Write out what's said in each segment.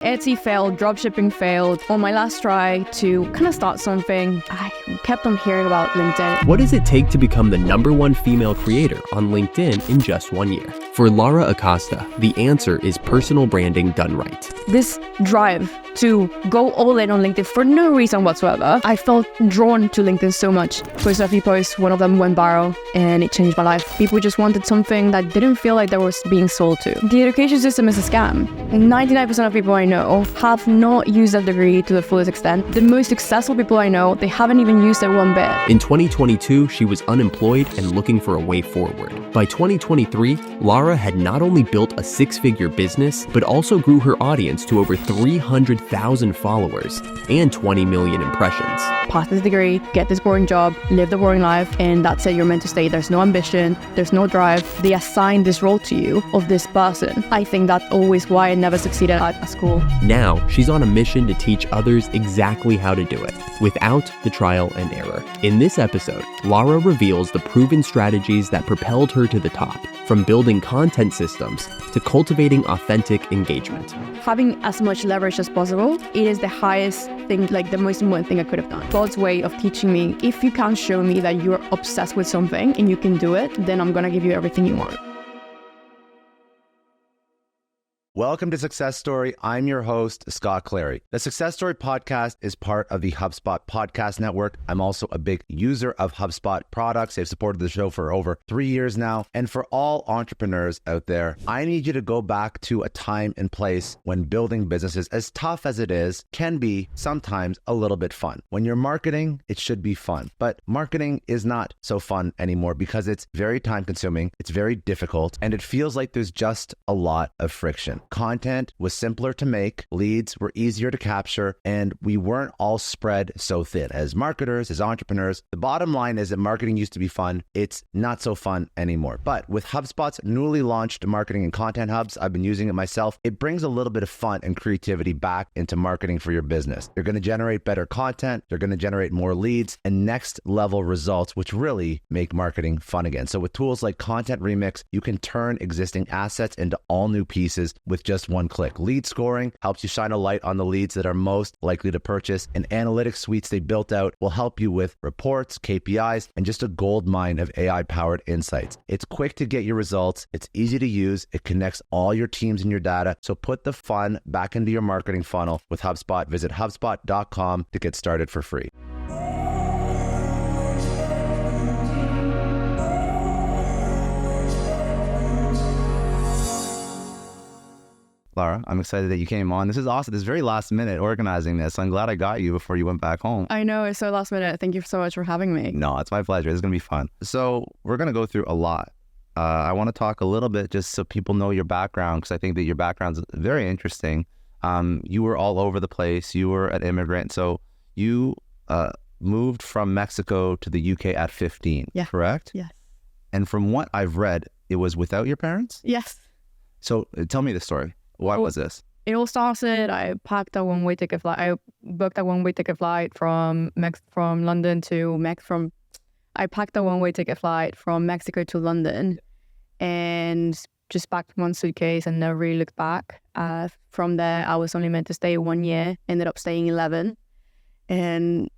Etsy failed, dropshipping failed. On my last try to kind of start something, I kept on hearing about LinkedIn. What does it take to become the #1 female creator on LinkedIn in just 1 year? For Lara Acosta, the answer is personal branding done right. This drive to go all in on LinkedIn for no reason whatsoever. I felt drawn to LinkedIn so much. Posted a few posts, one of them went viral, and it changed my life. People just wanted something that didn't feel like they were being sold to. The education system is a scam. 99% of people I know have not used that degree to the fullest extent. The most successful people I know, they haven't even used it one bit. In 2022, she was unemployed and looking for a way forward. By 2023, Lara had not only built a 6-figure business, but also grew her audience to over 300,000 followers and 20 million impressions. Pass this degree, get this boring job, live the boring life, and that's it, you're meant to stay. There's no ambition, there's no drive. They assign this role to you of this person. I think that's always why I never succeeded at school. Now, she's on a mission to teach others exactly how to do it, without the trial and error. In this episode, Lara reveals the proven strategies that propelled her to the top, from building content systems to cultivating authentic engagement. Having as much leverage as possible, it is the highest thing, like the most important thing I could have done. God's way of teaching me, if you can't show me that you're obsessed with something and you can do it, then I'm gonna give you everything you want. Welcome to Success Story. I'm your host, Scott Clary. The Success Story podcast is part of the HubSpot podcast network. I'm also a big user of HubSpot products. They've supported the show for over 3 years now. And for all entrepreneurs out there, I need you to go back to a time and place when building businesses, as tough as it is, can be sometimes a little bit fun. When you're marketing, it should be fun. But marketing is not so fun anymore because it's very time consuming, it's very difficult, and it feels like there's just a lot of friction. Content was simpler to make, leads were easier to capture, and we weren't all spread so thin. As marketers, as entrepreneurs, the bottom line is that marketing used to be fun. It's not so fun anymore. But with HubSpot's newly launched marketing and content hubs, I've been using it myself. It brings a little bit of fun and creativity back into marketing for your business. You're going to generate better content, you're going to generate more leads and next level results, which really make marketing fun again. So with tools like Content Remix, you can turn existing assets into all new pieces with just one click. Lead scoring helps you shine a light on the leads that are most likely to purchase, and analytics suites they built out will help you with reports, KPIs, and just a gold mine of AI-powered insights. It's quick to get your results. It's easy to use. It connects all your teams and your data. So put the fun back into your marketing funnel with HubSpot. Visit HubSpot.com to get started for free. Lara, I'm excited that you came on. This is awesome. This is very last minute organizing this. I'm glad I got you before you went back home. I know, it's so last minute. Thank you so much for having me. No, it's my pleasure. It's going to be fun. So we're going to go through a lot. I want to talk a little bit just so people know your background, because I think that your background's very interesting. You were all over the place. You were an immigrant. So you moved from Mexico to the UK at 15, correct? Yes. And from what I've read, it was without your parents? Yes. So tell me the story. Why was this? It all started, I packed a one-way ticket flight. I booked a one-way ticket flight from London to I packed a one-way ticket flight from Mexico to London and just packed one suitcase and never really looked back. From there, I was only meant to stay 1 year, ended up staying 11. And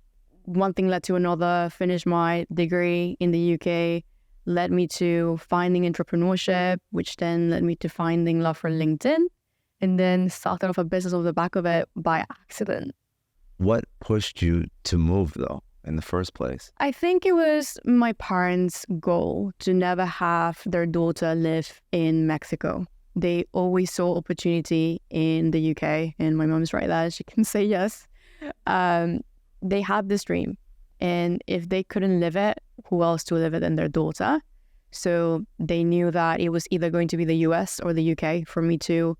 one thing led to another, finished my degree in the UK, led me to finding entrepreneurship, which then led me to finding love for LinkedIn. And then started off a business off the back of it by accident. What pushed you to move, though, in the first place? I think it was my parents' goal to never have their daughter live in Mexico. They always saw opportunity in the UK, and my mom's right there. She can say yes. They had this dream, and if they couldn't live it, who else to live it than their daughter? So they knew that it was either going to be the US or the UK for me to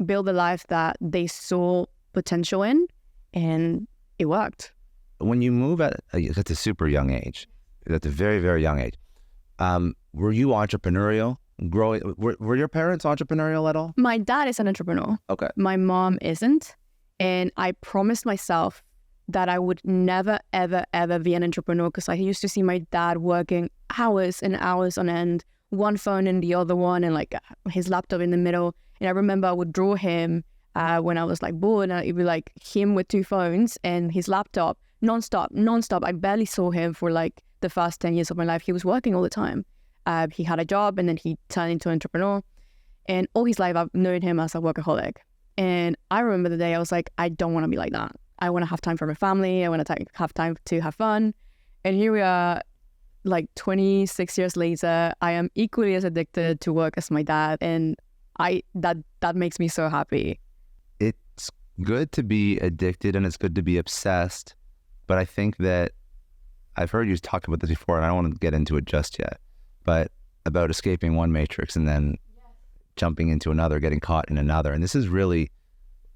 build a life that they saw potential in, and it worked. When you move at a super young age, at a very, very young age, were you entrepreneurial? Were your parents entrepreneurial at all? My dad is an entrepreneur. Okay. My mom isn't. And I promised myself that I would never, ever, ever be an entrepreneur, because I used to see my dad working hours and hours on end, one phone in the other one, and like his laptop in the middle. And I remember I would draw him when I was like bored, and it'd be like him with 2 phones and his laptop nonstop. I barely saw him for like the first 10 years of my life. He was working all the time. He had a job and then he turned into an entrepreneur. And all his life I've known him as a workaholic. And I remember the day I was like, I don't want to be like that. I want to have time for my family. I want to have time to have fun. And here we are, like 26 years later, I am equally as addicted to work as my dad. And that makes me so happy. It's good to be addicted and it's good to be obsessed. But I think that I've heard you talk about this before, and I don't want to get into it just yet, but about escaping one matrix and then jumping into another, getting caught in another. And this is really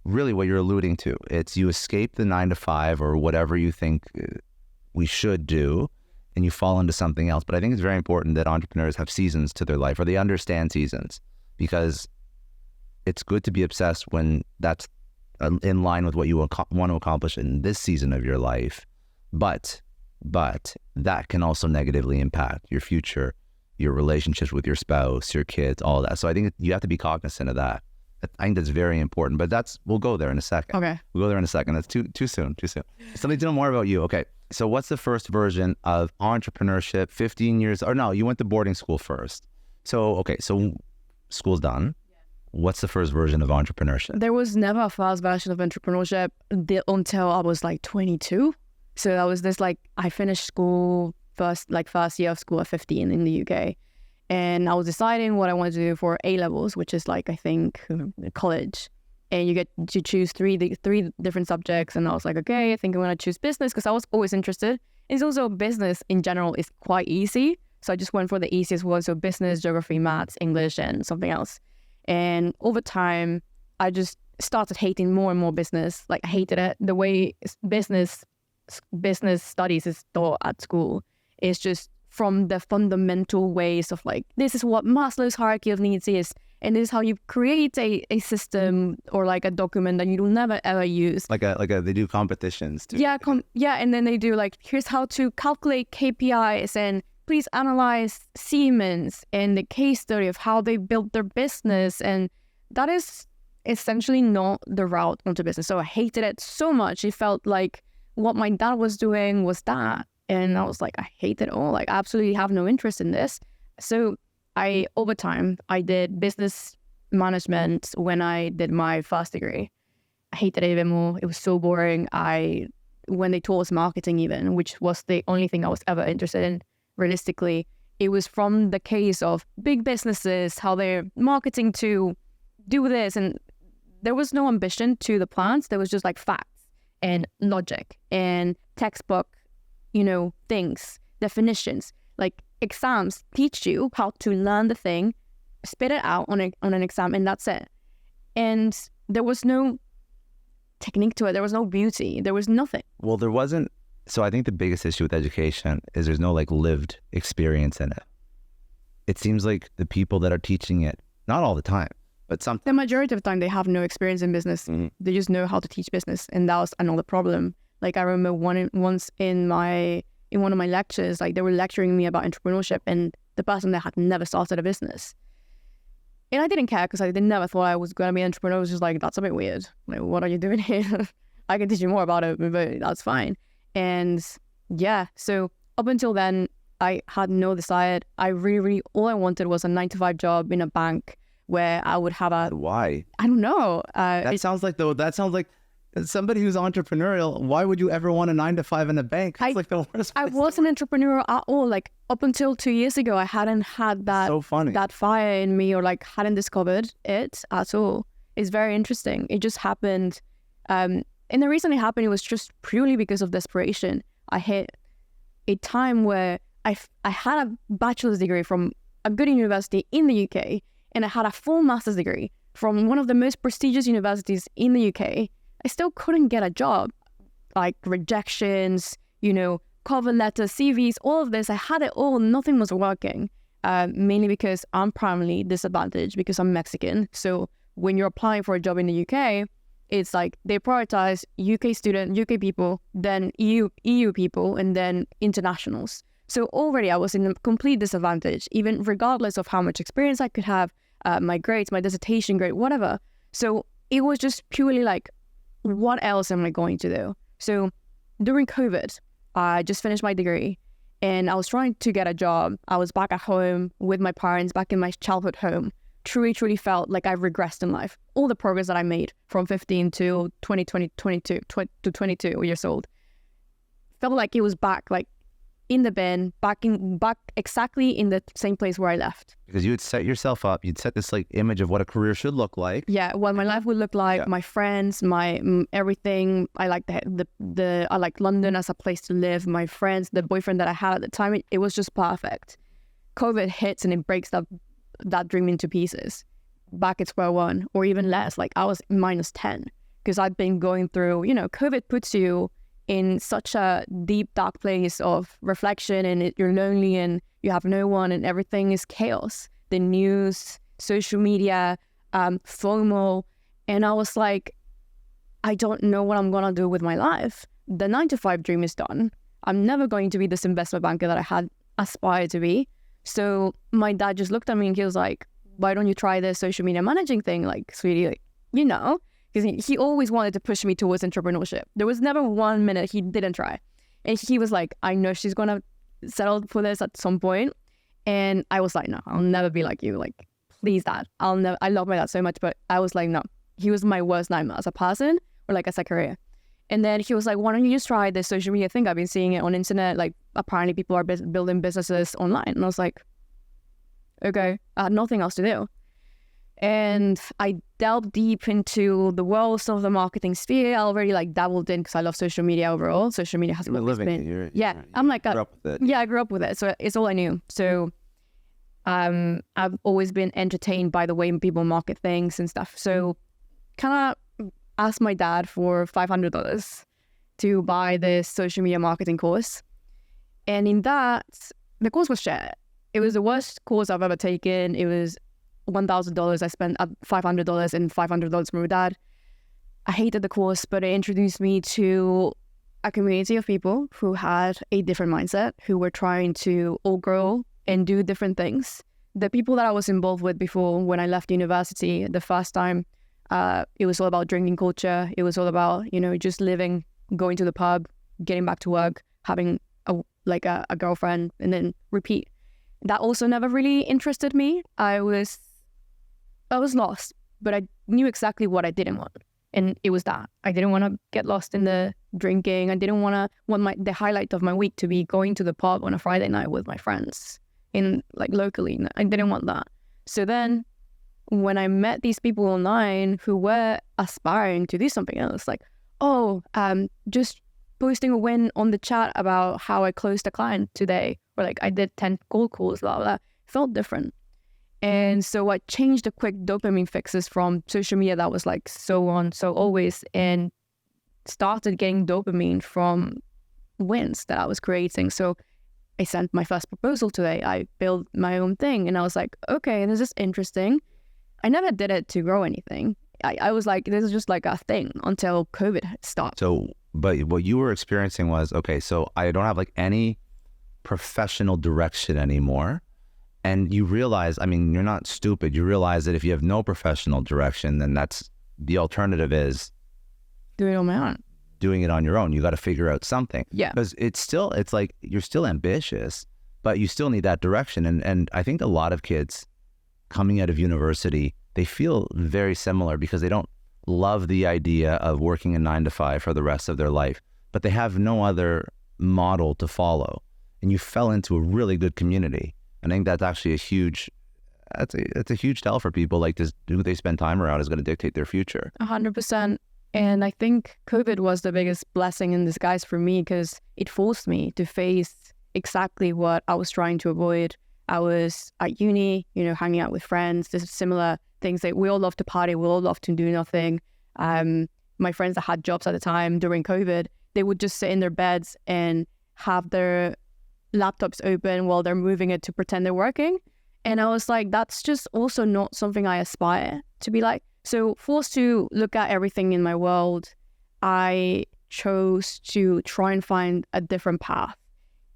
what you're alluding to. It's you escape the 9 to 5 or whatever you think we should do, and you fall into something else. But I think it's very important that entrepreneurs have seasons to their life, or they understand seasons, because it's good to be obsessed when that's in line with what you want to accomplish in this season of your life. But that can also negatively impact your future, your relationships with your spouse, your kids, all that. So I think you have to be cognizant of that. I think that's very important, but we'll go there in a second. Okay. We'll go there in a second. That's too soon. Something to know more about you. Okay. So what's the first version of entrepreneurship? 15 years, or no, you went to boarding school first. So, okay. So school's done. What's the first version of entrepreneurship? There was never a first version of entrepreneurship until I was like 22. So that was this, like, I finished school first year of school at 15 in the UK. And I was deciding what I wanted to do for A-levels, which is like, I think, college. And you get to choose three different subjects. And I was like, okay, I think I'm going to choose business because I was always interested. It's also business in general is quite easy. So I just went for the easiest one. So business, geography, maths, English, and something else. And over time, I just started hating more and more business. Like, I hated it. The way business studies is taught at school is just from the fundamental ways of like, this is what Maslow's hierarchy of needs is, and this is how you create a system or like a document that you will never ever use. Like they do competitions too. Yeah, and then they do like, here's how to calculate KPIs, and please analyze Siemens and the case study of how they built their business, and that is essentially not the route onto business. So I hated it so much. It felt like what my dad was doing was that. And I was like, I hate it all. Like, I absolutely have no interest in this. So over time, I did business management when I did my first degree. I hated it even more. It was so boring. When they taught us marketing even, which was the only thing I was ever interested in, realistically, it was from the case of big businesses, how they're marketing to do this. And there was no ambition to the plans. There was just like facts and logic and textbook, things, definitions. Like, exams teach you how to learn the thing, spit it out on an exam, and that's it. And there was no technique to it. There was no beauty. There was nothing. Well, there wasn't. So I think the biggest issue with education is there's no like lived experience in it. It seems like the people that are teaching it, not all the time, but sometimes. The majority of the time, they have no experience in business. Mm-hmm. They just know how to teach business. And that was another problem. Like, I remember once in one of my lectures, like, they were lecturing me about entrepreneurship, and the person that had never started a business. And I didn't care because I never thought I was going to be an entrepreneur. I was just like, that's a bit weird. Like, what are you doing here? I can teach you more about it, but that's fine. And yeah, so up until then, I had no desire. I really, all I wanted was a 9-to-5 job in a bank where I would have a... Why? I don't know. That sounds like somebody who's entrepreneurial. Why would you ever want a 9-to-5 in a bank? It's like the worst. I wasn't an entrepreneur at all. Like, up until 2 years ago, I hadn't had that fire in me, or like hadn't discovered it at all. It's very interesting. It just happened. And the reason it happened, it was just purely because of desperation. I hit a time where I had a bachelor's degree from a good university in the UK, and I had a full master's degree from one of the most prestigious universities in the UK. I still couldn't get a job. Like, rejections, cover letters, CVs, all of this. I had it all. Nothing was working. Mainly because I'm primarily disadvantaged because I'm Mexican. So when you're applying for a job in the UK, it's like they prioritize UK people, then EU people, and then internationals. So already I was in a complete disadvantage, even regardless of how much experience I could have, my grades, my dissertation grade, whatever. So it was just purely like, what else am I going to do? So during COVID, I just finished my degree and I was trying to get a job. I was back at home with my parents, back in my childhood home. Truly felt like I've regressed in life. All the progress that I made from 15 to 22 years old felt like it was back, like in the bin, back exactly in the same place where I left. Because you would set yourself up, you'd set this like image of what a career should look like. Yeah, what my life would look like, my friends, my everything. I like I like London as a place to live. My friends, the boyfriend that I had at the time, it was just perfect. COVID hits and it breaks that dream into pieces. Back at square one, or even less. Like I was -10 because I'd been going through. COVID puts you in such a deep, dark place of reflection, and you're lonely and you have no one and everything is chaos. The news, social media, FOMO. And I was like, I don't know what I'm going to do with my life. The 9-to-5 dream is done. I'm never going to be this investment banker that I had aspired to be. So my dad just looked at me and he was like, why don't you try this social media managing thing? Like, sweetie, like, because he always wanted to push me towards entrepreneurship. There was never 1 minute he didn't try. And he was like, I know she's going to settle for this at some point. And I was like, no, I'll never be like you. Like, please, Dad. I love my dad so much, but I was like, no. He was my worst nightmare as a person or like as a career. And then he was like, why don't you just try this social media thing? I've been seeing it on internet. Like, apparently people are building businesses online. And I was like, okay, I had nothing else to do. And I delved deep into the world of the marketing sphere. I already like dabbled in because I love social media overall. Social media has always been. I'm like, grew up with it. Yeah, I grew up with it. So it's all I knew. So I've always been entertained by the way people market things and stuff. So kind of asked my dad for $500 to buy this social media marketing course. And in that, the course was shit. It was the worst course I've ever taken. It was $1,000. I spent $500 and $500 from my dad. I hated the course, but it introduced me to a community of people who had a different mindset, who were trying to all grow and do different things. The people that I was involved with before, when I left university the first time, it was all about drinking culture. It was all about, just living, going to the pub, getting back to work, having a girlfriend, and then repeat. That also never really interested me. I was lost, but I knew exactly what I didn't want. And it was that. I didn't want to get lost in the drinking. I didn't want the highlight of my week to be going to the pub on a Friday night with my friends locally. I didn't want that. So then when I met these people online who were aspiring to do something else, like, just posting a win on the chat about how I closed a client today, or like I did 10 cold calls, blah, blah, blah, felt different. And so I changed the quick dopamine fixes from social media that was like so on, so always, and started getting dopamine from wins that I was creating. So I sent my first proposal today. I built my own thing and I was like, okay, this is interesting. I never did it to grow anything. I was like, this is just like a thing until COVID stopped. So, but what you were experiencing was, okay, so I don't have like any professional direction anymore. And you realize, you're not stupid. You realize that if you have no professional direction, then the alternative is doing it on my own. Doing it on your own. You got to figure out something. Yeah. Because it's like you're still ambitious, but you still need that direction. And I think a lot of kids coming out of university, they feel very similar because they don't love the idea of working a 9-to-5 for the rest of their life, but they have no other model to follow. And you fell into a really good community. I think that's actually a huge tell for people. Like, who they spend time around is going to dictate their future. 100%. And I think COVID was the biggest blessing in disguise for me because it forced me to face exactly what I was trying to avoid. I was at uni, hanging out with friends. There's similar things that we all love to party. We all love to do nothing. My friends that had jobs at the time during COVID, they would just sit in their beds and have their laptops open while they're moving it to pretend they're working. And I was like, that's just also not something I aspire to be like. So forced to look at everything in my world, I chose to try and find a different path.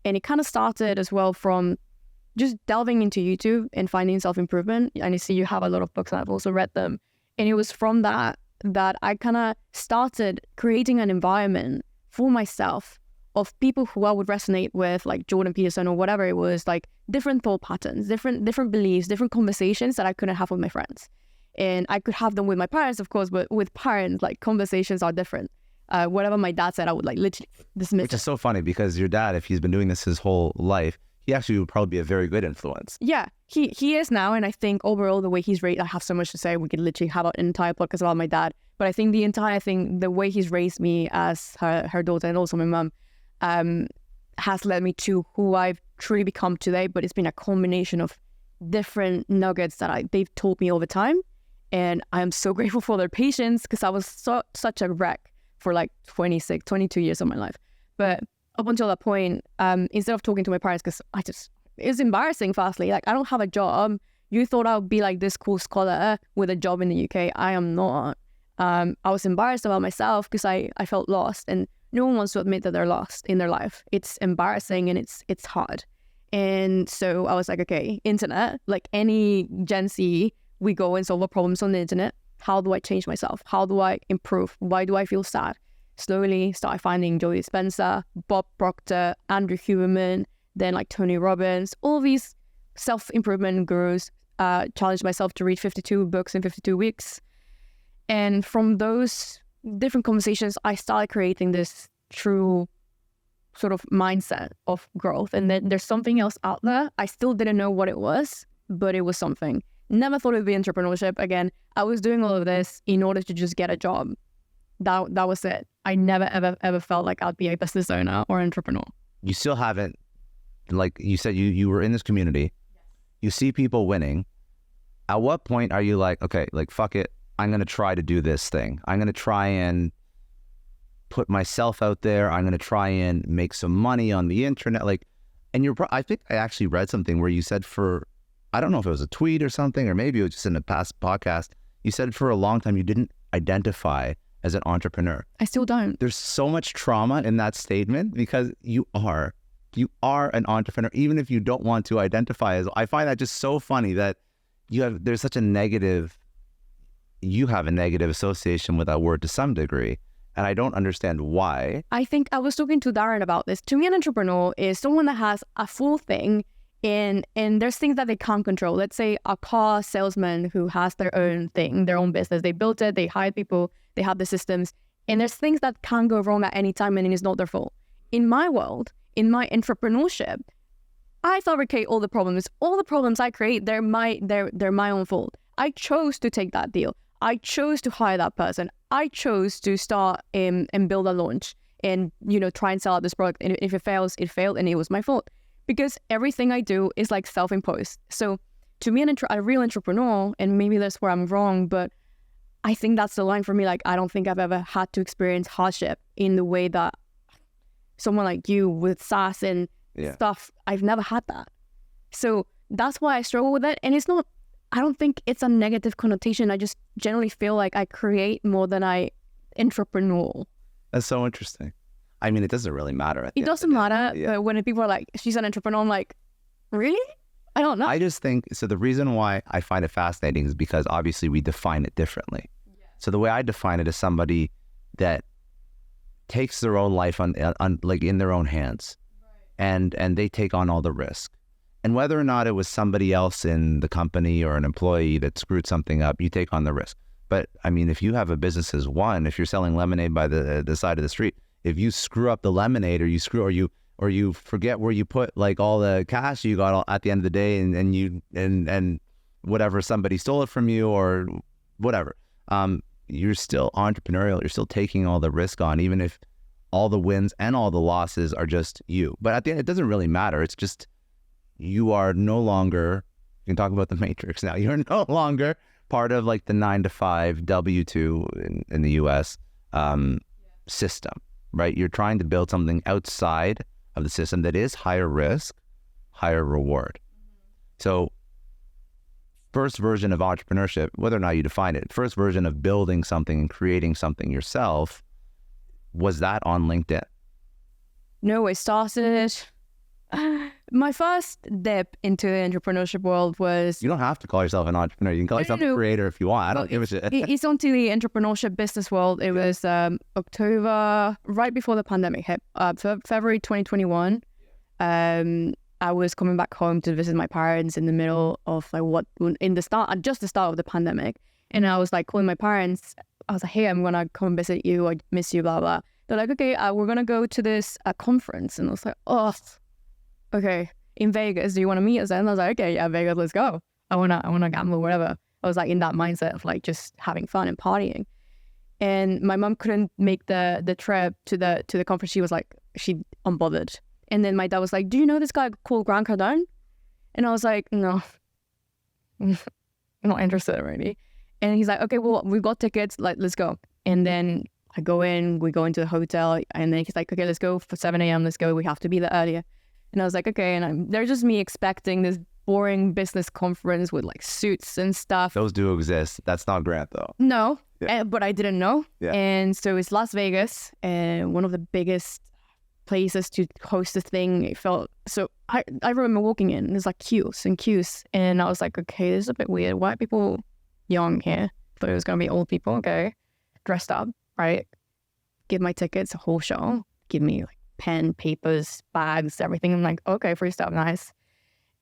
And it kind of started as well from just delving into YouTube and finding self-improvement. And I see you have a lot of books and I've also read them. And it was from that that I kind of started creating an environment for myself of people who I would resonate with, like Jordan Peterson or whatever it was, like different thought patterns, different beliefs, different conversations that I couldn't have with my friends. And I could have them with my parents, of course, but with parents, like conversations are different. Whatever my dad said, I would like literally dismiss it. Which is so funny because your dad, if he's been doing this his whole life, he actually would probably be a very good influence. Yeah, he is now. And I think overall, the way he's raised, I have so much to say. We could literally have an entire podcast about my dad. But I think the entire thing, the way he's raised me as her daughter and also my mum, has led me to who I've truly become today. But it's been a combination of different nuggets that they've taught me over time. And I am so grateful for their patience because I was such a wreck for like 22 years of my life. But up until that point, instead of talking to my parents, because it was embarrassing firstly. Like, I don't have a job. You thought I would be like this cool scholar with a job in the UK. I am not. I was embarrassed about myself because I felt lost, and no one wants to admit that they're lost in their life. It's embarrassing and it's hard. And so I was like, okay, internet, like any Gen Z, we go and solve our problems on the internet. How do I change myself? How do I improve? Why do I feel sad? Slowly started finding Joe Dispenza, Bob Proctor, Andrew Huberman, then like Tony Robbins, all these self-improvement gurus. Challenged myself to read 52 books in 52 weeks. And from those different conversations, I started creating this true sort of mindset of growth. And then there's something else out there. I still didn't know what it was, but it was something. Never thought it would be entrepreneurship. Again, I was doing all of this in order to just get a job. That was it. I never, ever felt like I'd be a business owner or entrepreneur. You still haven't, like you said, you were in this community. Yes. You see people winning. At what point are you like, okay, like, fuck it, I'm going to try to do this thing. I'm going to try and put myself out there. I'm going to try and make some money on the internet. Like, and I think I actually read something where you said I don't know if it was a tweet or something, or maybe it was just in a past podcast. You said for a long time you didn't identify as an entrepreneur. I still don't. There's so much trauma in that statement because you are an entrepreneur, even if you don't want to identify as. I find that just so funny that you have a negative association with that word to some degree. And I don't understand why. I think I was talking to Darren about this. To me, an entrepreneur is someone that has a full thing and there's things that they can't control. Let's say a car salesman who has their own thing, their own business. They built it, they hired people, they have the systems, and there's things that can go wrong at any time and it's not their fault. In my world, in my entrepreneurship, I fabricate all the problems. All the problems I create, they're my own fault. I chose to take that deal. I chose to hire that person. I chose to start and build a launch and, try and sell out this product. And if it fails, it failed and it was my fault. Because everything I do is like self-imposed. So to me, a real entrepreneur, and maybe that's where I'm wrong, but I think that's the line for me. Like, I don't think I've ever had to experience hardship in the way that someone like you with SaaS and stuff, I've never had that. So that's why I struggle with it. And I don't think it's a negative connotation. I just generally feel like I create more than I entrepreneur. That's so interesting. I mean, it doesn't really matter. It doesn't matter. Yeah. But when people are like, she's an entrepreneur, I'm like, really? I don't know. I just think, so the reason why I find it fascinating is because obviously we define it differently. Yeah. So the way I define it is somebody that takes their own life on like in their own hands, right, and they take on all the risk. And whether or not it was somebody else in the company or an employee that screwed something up, you take on the risk. But I mean, if you have a business as one, if you're selling lemonade by the side of the street, if you screw up the lemonade or you forget where you put like all the cash you got at the end of the day and whatever, somebody stole it from you or whatever, you're still entrepreneurial. You're still taking all the risk on, even if all the wins and all the losses are just you. But at the end, it doesn't really matter. It's just you are no longer, you can talk about the Matrix now, you're no longer part of like the 9-to-5 W-2 in the US system, right? You're trying to build something outside of the system that is higher risk, higher reward. So first version of entrepreneurship, whether or not you define it, first version of building something and creating something yourself, was that on LinkedIn? No, it started My first dip into the entrepreneurship world was... You don't have to call yourself an entrepreneur. You can call yourself a creator if you want. I don't give a shit. It's onto the entrepreneurship business world. It was October, right before the pandemic hit, February 2021. I was coming back home to visit my parents in the middle of just the start of the pandemic. And I was like calling my parents. I was like, hey, I'm going to come visit you. I miss you, blah, blah. They're like, okay, we're going to go to this conference. And I was like, oh, okay, in Vegas, do you want to meet us? And I was like, okay, yeah, Vegas, let's go. I wanna gamble, whatever. I was like in that mindset of like just having fun and partying. And my mom couldn't make the trip to the conference. She was like, she unbothered. And then my dad was like, do you know this guy called Grant Cardone? And I was like, no, I'm not interested already. And he's like, okay, well, we've got tickets, like, let's go. And then we go into the hotel, and then he's like, okay, let's go for 7 a.m. Let's go. We have to be there earlier. And I was like, okay. And there's just me expecting this boring business conference with like suits and stuff. Those do exist. That's not Grant though. No, but I didn't know. Yeah. And so it's Las Vegas, and one of the biggest places to host a thing. It felt so. I remember walking in. There's like queues and queues, and I was like, okay, this is a bit weird. Why are people young here? Thought it was gonna be old people. Okay, dressed up, right? Give my tickets, a whole show. Give me like pen, papers, bags, everything. I'm like, okay, free stuff, nice.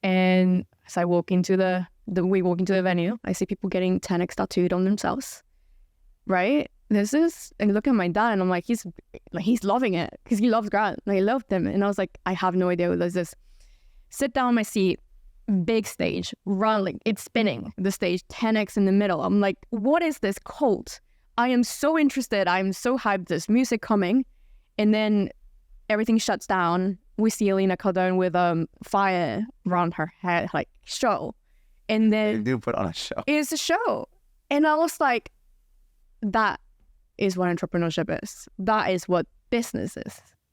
And as I walk into the venue, I see people getting 10x tattooed on themselves, right? And look at my dad, and I'm like, he's loving it because he loves Grant. Like, I loved him, and I was like, I have no idea what this is. Sit down in my seat, big stage, rolling, it's spinning the stage, 10x in the middle. I'm like, what is this cult? I am so interested. I'm so hyped. There's music coming, and then everything shuts down. We see Elena Cardone with fire around her head, like show. And then they do put on a show. It's a show. And I was like, that is what entrepreneurship is. That is what business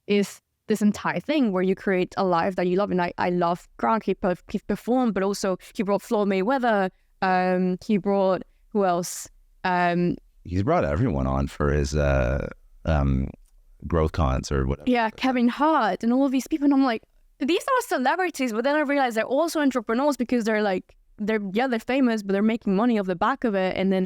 is this entire thing where you create a life that you love. And I love Grant. He performed, but also he brought Floyd Mayweather. He brought, who else? He's brought everyone on for his growth cons or whatever. Yeah, Kevin Hart and all of these people. And I'm like, these are celebrities, but then I realized they're also entrepreneurs because they're famous, but they're making money off the back of it. And then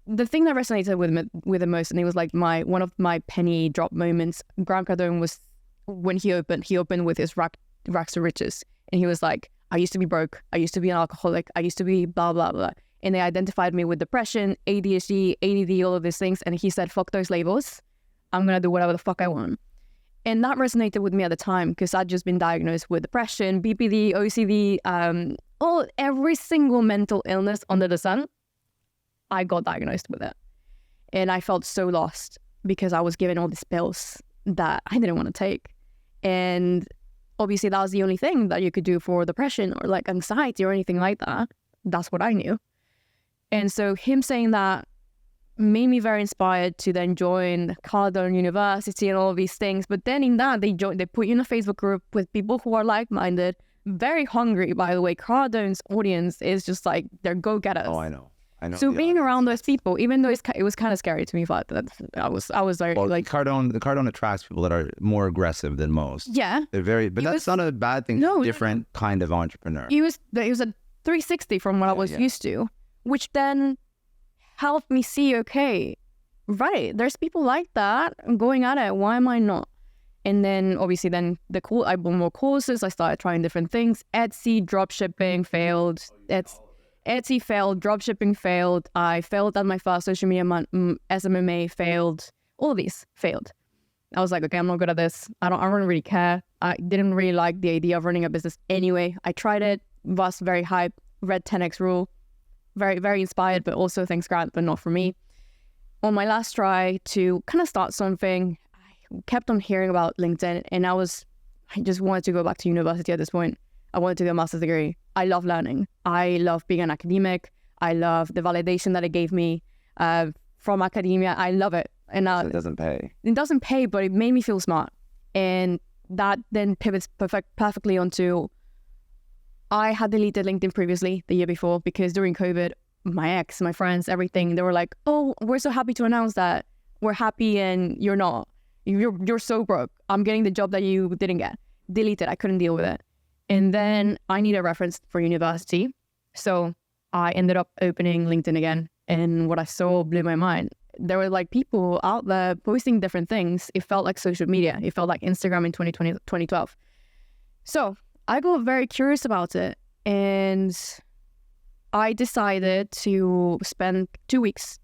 the thing that resonated with the most, and it was like one of my penny drop moments, Grant Cardone, was when he opened with his rags to riches. And he was like, I used to be broke. I used to be an alcoholic. I used to be blah, blah, blah. And they identified me with depression, ADHD, ADD, all of these things. And he said, fuck those labels. I'm going to do whatever the fuck I want. And that resonated with me at the time because I'd just been diagnosed with depression, BPD, OCD, every single mental illness under the sun. I got diagnosed with it. And I felt so lost because I was given all these pills that I didn't want to take. And obviously that was the only thing that you could do for depression or like anxiety or anything like that. That's what I knew. And so him saying that made me very inspired to then join Cardone University and all of these things. But then in that, they put you in a Facebook group with people who are like-minded, very hungry, by the way. Cardone's audience is just like, they're go-getters. Oh, I know. So being around those people, even though it was kind of scary to me, but I was very like... Cardone attracts people that are more aggressive than most. Yeah. They're very, but that's not a bad thing. No, different kind of entrepreneur. It was a 360 from what I was used to, which then helped me see, okay, right, there's people like that. I'm going at it. Why am I not? And then obviously I bought more courses. I started trying different things. Etsy, dropshipping failed. Etsy failed. Dropshipping failed. I failed at my first social media SMMA failed. All of these failed. I was like, okay, I'm not good at this. I don't really care. I didn't really like the idea of running a business anyway. I tried it. Was very hyped. Read 10x rule. Very, very inspired, but also thanks Grant, but not for me. On my last try to kind of start something, I kept on hearing about LinkedIn, and I just wanted to go back to university at this point. I wanted to get a master's degree. I love learning. I love being an academic. I love the validation that it gave me from academia. I love it. And so it doesn't pay. It doesn't pay, but it made me feel smart. And that then pivots perfectly onto, I had deleted LinkedIn previously the year before because during COVID, my ex, my friends, everything, they were like, oh, we're so happy to announce that we're happy and you're not. You're so broke. I'm getting the job that you didn't get. Deleted. I couldn't deal with it. And then I need a reference for university. So I ended up opening LinkedIn again. And what I saw blew my mind. There were like people out there posting different things. It felt like social media. It felt like Instagram in 2012. So I got very curious about it. And I decided to spend 2 weeks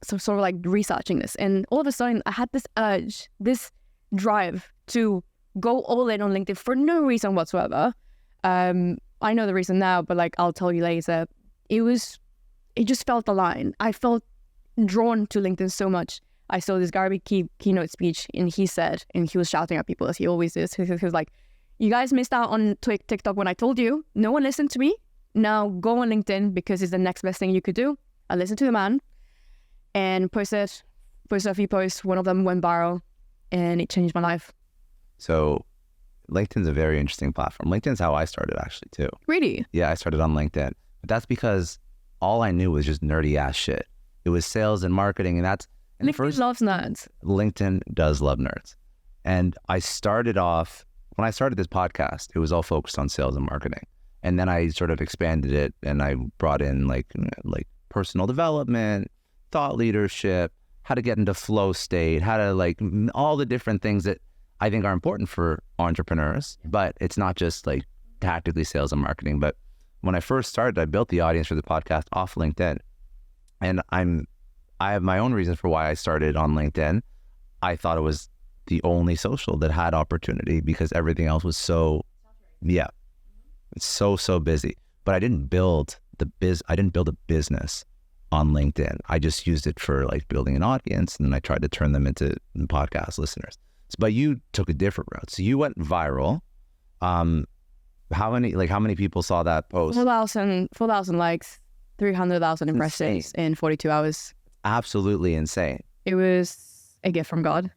sort of like researching this. And all of a sudden I had this urge, this drive to go all in on LinkedIn for no reason whatsoever. I know the reason now, but like I'll tell you later. It just felt aligned. I felt drawn to LinkedIn so much. I saw this Gary keynote speech, and he was shouting at people as he always is. He was like, "You guys missed out on TikTok when I told you. No one listened to me. Now go on LinkedIn because it's the next best thing you could do." I listened to the man and posted a few posts. One of them went viral, and it changed my life. So LinkedIn's a very interesting platform. LinkedIn's how I started actually too. Really? Yeah, I started on LinkedIn. But that's because all I knew was just nerdy ass shit. It was sales and marketing, and LinkedIn loves nerds. LinkedIn does love nerds. And I started off, when I started this podcast, it was all focused on sales and marketing. And then I sort of expanded it, and I brought in like personal development, thought leadership, how to get into flow state, how to like all the different things that I think are important for entrepreneurs. But it's not just like tactically sales and marketing. But when I first started, I built the audience for the podcast off LinkedIn. And I have my own reasons for why I started on LinkedIn. I thought it was the only social that had opportunity because everything else was so busy. But I didn't build a business on LinkedIn. I just used it for like building an audience, and then I tried to turn them into podcast listeners. But you took a different route. So you went viral. How many people saw that post? 4,000 likes, 300,000 impressions in 42 hours. Absolutely insane. It was a gift from God.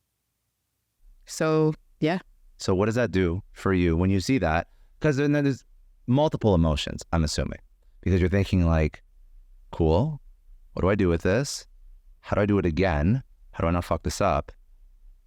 So, yeah. So what does that do for you when you see that? Because then there's multiple emotions, I'm assuming. Because you're thinking like, cool, what do I do with this? How do I do it again? How do I not fuck this up?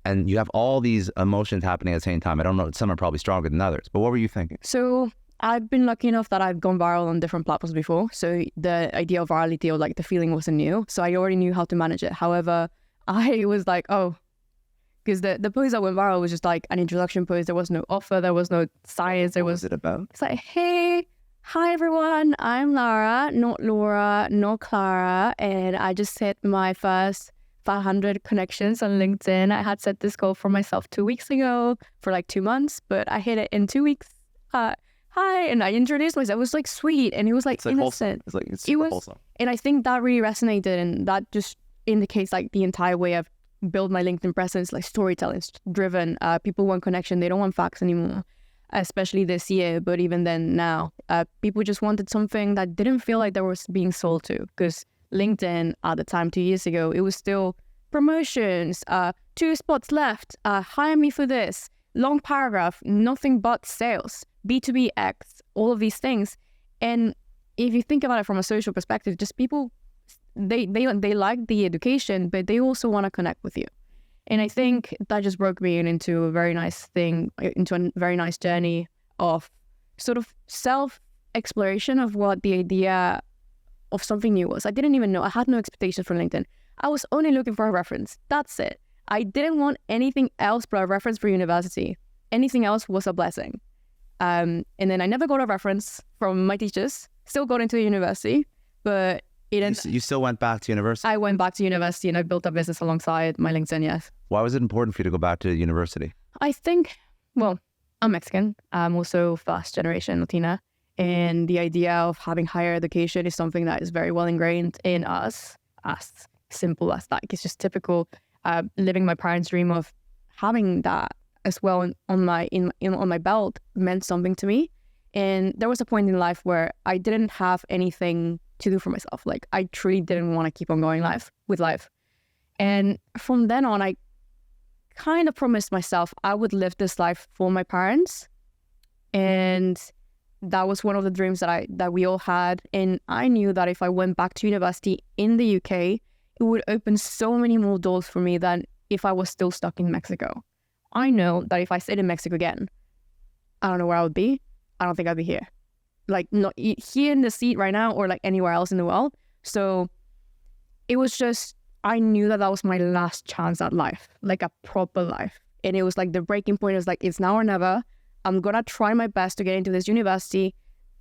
And you have all these emotions happening at the same time. I don't know, some are probably stronger than others, but what were you thinking? So I've been lucky enough that I've gone viral on different platforms before. So the idea of virality or like the feeling wasn't new. So I already knew how to manage it. However, I was like, because the post that went viral was just like an introduction post. There was no offer. There was no science. What was it about? It's like, hey, hi everyone. I'm Lara, not Laura, not Clara. And I just hit my first 500 connections on LinkedIn. I had set this goal for myself 2 weeks ago for like 2 months, but I hit it in 2 weeks. Hi, and I introduced myself. It was like sweet, and it was like innocent. It's wholesome. And I think that really resonated, and that just indicates like the entire way I've built my LinkedIn presence, like storytelling driven. People want connection. They don't want facts anymore, especially this year. But even then, now, people just wanted something that didn't feel like they were being sold to, because LinkedIn at the time 2 years ago, it was still promotions, 2 spots left, hire me for this, long paragraph, nothing but sales, B2B X, all of these things. And if you think about it from a social perspective, just people, they like the education, but they also want to connect with you. And I think that just broke me into a very nice journey of sort of self-exploration of what the idea of something new was. I didn't even know. I had no expectations from LinkedIn. I was only looking for a reference. That's it. I didn't want anything else but a reference for university. Anything else was a blessing. And then I never got a reference from my teachers. Still got into university, but you still went back to university? I went back to university, and I built a business alongside my LinkedIn, yes. Why was it important for you to go back to university? I think, well, I'm Mexican. I'm also first generation Latina. And the idea of having higher education is something that is very well ingrained in us, as simple as that. It's just typical living my parents' dream of having that as well on my belt meant something to me. And there was a point in life where I didn't have anything to do for myself. Like, I truly didn't want to keep on going with life. And from then on, I kind of promised myself I would live this life for my parents. And that was one of the dreams that we all had. And I knew that if I went back to university in the UK, it would open so many more doors for me than if I was still stuck in Mexico. I know that if I stayed in Mexico again, I don't know where I would be. I don't think I'd be here. Like not here in the seat right now or like anywhere else in the world. So it was just, I knew that was my last chance at life, like a proper life. And it was like the breaking point was like, it's now or never. I'm going to try my best to get into this university.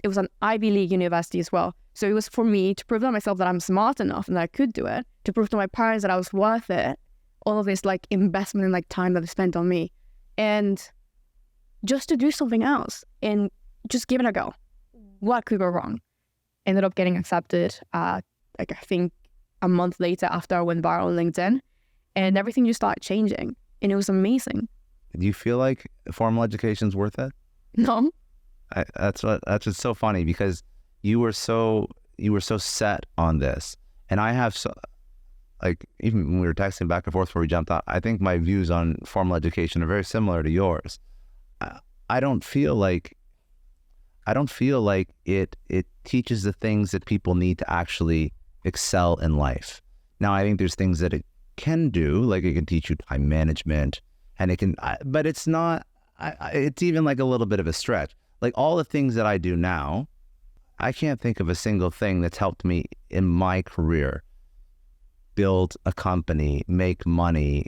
It was an Ivy League university as well. So it was for me to prove to myself that I'm smart enough and that I could do it, to prove to my parents that I was worth it. All of this like investment and like time that they spent on me. And just to do something else and just give it a go. What could go wrong? Ended up getting accepted, like I think a month later after I went viral on LinkedIn, and everything just started changing. And it was amazing. Do you feel like formal education is worth it? No. That's just so funny because you were so set on this, and I have so, like, even when we were texting back and forth before we jumped on, I think my views on formal education are very similar to yours. I don't feel like it teaches the things that people need to actually excel in life. Now, I think there's things that it can do, like it can teach you time management, and it can, but it's not. It's even like a little bit of a stretch. Like all the things that I do now, I can't think of a single thing that's helped me in my career build a company, make money,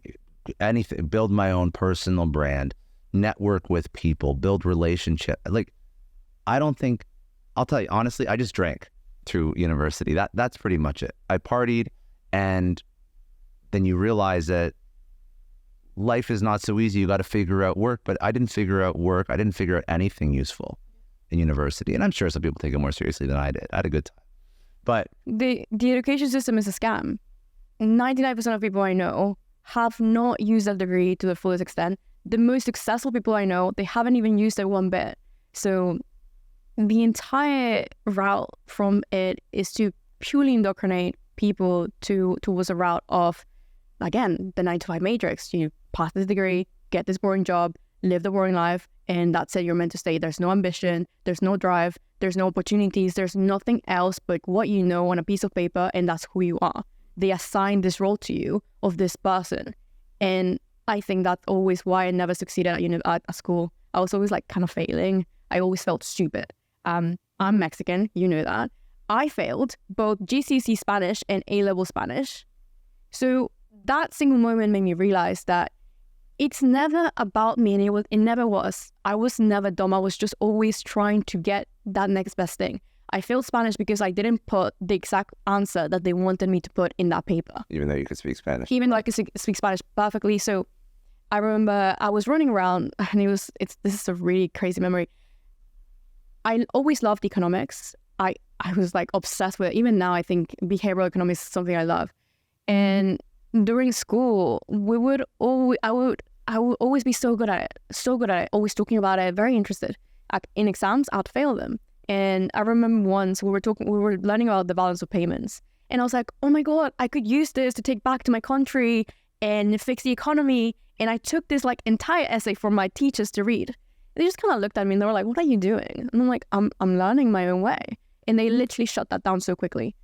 anything, build my own personal brand, network with people, build relationship. Like, I don't think, I'll tell you honestly, I just drank through university. That's pretty much it. I partied, and then you realize that life is not so easy. You got to figure out work, but I didn't figure out work. I didn't figure out anything useful in university. And I'm sure some people take it more seriously than I did. I had a good time. But the education system is a scam. 99% of people I know have not used that degree to the fullest extent. The most successful people I know, they haven't even used it one bit. So the entire route from it is to purely indoctrinate people towards a route of, again, the 9-to-5 matrix. You pass this degree, get this boring job, live the boring life, and that's it. You're meant to stay. There's no ambition, there's no drive, there's no opportunities, there's nothing else but what you know on a piece of paper, and that's who you are. They assign this role to you of this person. And I think that's always why I never succeeded at school. I was always like kind of failing. I always felt stupid. I'm Mexican, you know that. I failed both GCSE Spanish and A-level Spanish. So that single moment made me realize that it's never about me, and it never was. I was never dumb. I was just always trying to get that next best thing. I failed Spanish because I didn't put the exact answer that they wanted me to put in that paper. even though you could speak Spanish. Even though I could speak Spanish perfectly. So I remember I was running around, and this is a really crazy memory. I always loved economics. I was like obsessed with it. Even now, I think behavioral economics is something I love. And during school, I would always be so good at it, always talking about it, very interested. In exams, I'd fail them. And I remember once we were learning about the balance of payments. And I was like, oh my God, I could use this to take back to my country and fix the economy. And I took this like entire essay for my teachers to read. They just kind of looked at me and they were like, what are you doing? And I'm like, I'm learning my own way. And they literally shut that down so quickly.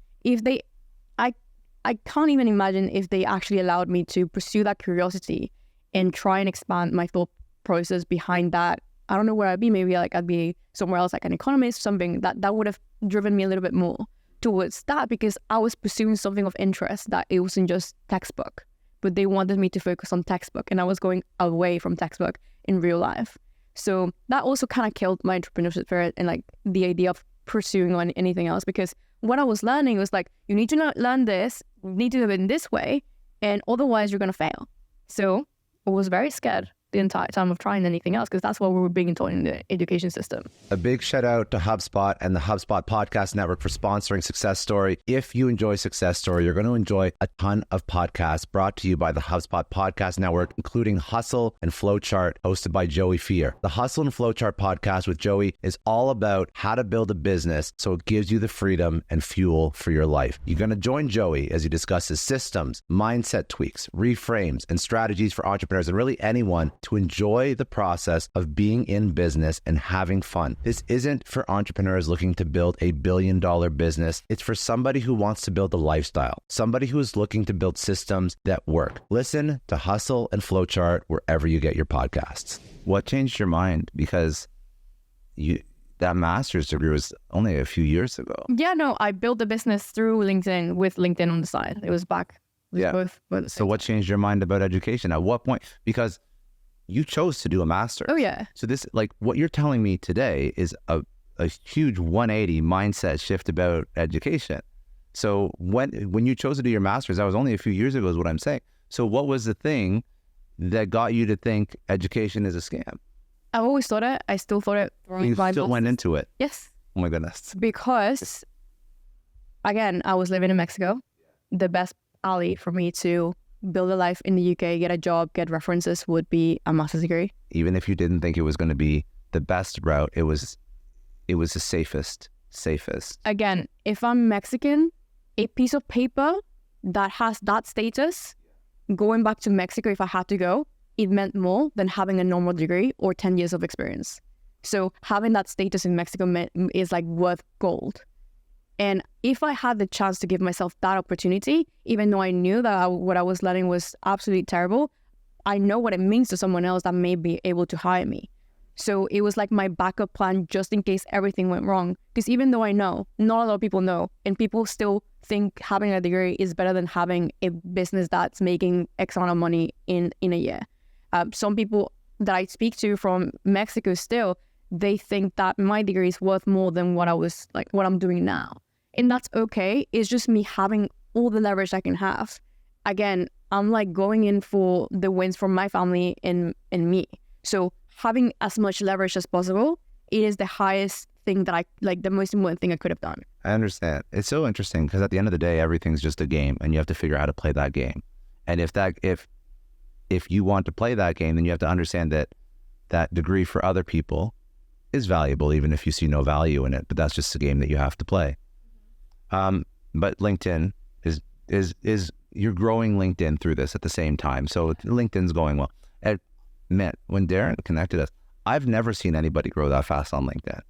I can't even imagine if they actually allowed me to pursue that curiosity and try and expand my thought process behind that. I don't know where I'd be. Maybe like I'd be somewhere else, like an economist, something that would have driven me a little bit more towards that, because I was pursuing something of interest that it wasn't just textbook, but they wanted me to focus on textbook, and I was going away from textbook in real life. So that also kind of killed my entrepreneurship spirit and like the idea of pursuing on anything else, because what I was learning was like, you need to learn this, you need to do it in this way, and otherwise you're going to fail. So I was very scared the entire time of trying anything else, because that's what we were being taught in the education system. A big shout out to HubSpot and the HubSpot Podcast Network for sponsoring Success Story. If you enjoy Success Story, you're going to enjoy a ton of podcasts brought to you by the HubSpot Podcast Network, including Hustle and Flowchart, hosted by Joey Fear. The Hustle and Flowchart podcast with Joey is all about how to build a business so it gives you the freedom and fuel for your life. You're going to join Joey as he discusses systems, mindset tweaks, reframes, and strategies for entrepreneurs and really anyone to enjoy the process of being in business and having fun. This isn't for entrepreneurs looking to build a billion-dollar business. It's for somebody who wants to build a lifestyle, somebody who is looking to build systems that work. Listen to Hustle and Flowchart wherever you get your podcasts. What changed your mind? Because that master's degree was only a few years ago. Yeah, no, I built the business through LinkedIn with LinkedIn on the side. It was back. Both so what changed your mind about education? At what point? Because you chose to do a master's. Oh, yeah. So this, like, what you're telling me today is a huge 180 mindset shift about education. So when you chose to do your master's, that was only a few years ago is what I'm saying. So what was the thing that got you to think education is a scam? I've always thought it. I still thought it. You still went into it? Yes. Oh my goodness. Because, again, I was living in Mexico. The best alley for me to build a life in the UK, get a job, get references would be a master's degree. Even if you didn't think it was going to be the best route, it was the safest. Again, if I'm Mexican, a piece of paper that has that status, going back to Mexico, if I had to go, it meant more than having a normal degree or 10 years of experience. So having that status in Mexico is like worth gold. And if I had the chance to give myself that opportunity, even though I knew that what I was learning was absolutely terrible, I know what it means to someone else that may be able to hire me. So it was like my backup plan just in case everything went wrong. Because even though I know, not a lot of people know, and people still think having a degree is better than having a business that's making X amount of money in a year. Some people that I speak to from Mexico still, they think that my degree is worth more than what I'm doing now. And that's okay. It's just me having all the leverage I can have. Again, I'm like going in for the wins from my family and me. So having as much leverage as possible, it is the highest thing that the most important thing I could have done. I understand. It's so interesting because at the end of the day, everything's just a game and you have to figure out how to play that game. And if you want to play that game, then you have to understand that that degree for other people is valuable, even if you see no value in it, but that's just a game that you have to play. But LinkedIn is you're growing LinkedIn through this at the same time. So LinkedIn's going well. And man, when Darren connected us, I've never seen anybody grow that fast on LinkedIn.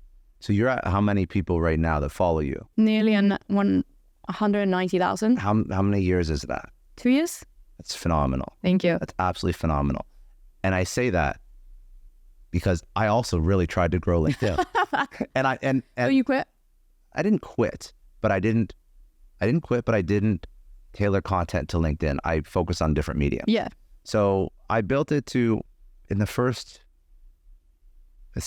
So you're at how many people right now that follow you? Nearly 190,000. How many years is that? 2 years. That's phenomenal. Thank you. That's absolutely phenomenal. And I say that because I also really tried to grow LinkedIn. and So you quit? I didn't quit, but I didn't tailor content to LinkedIn. I focused on different media. Yeah. So I built it to, this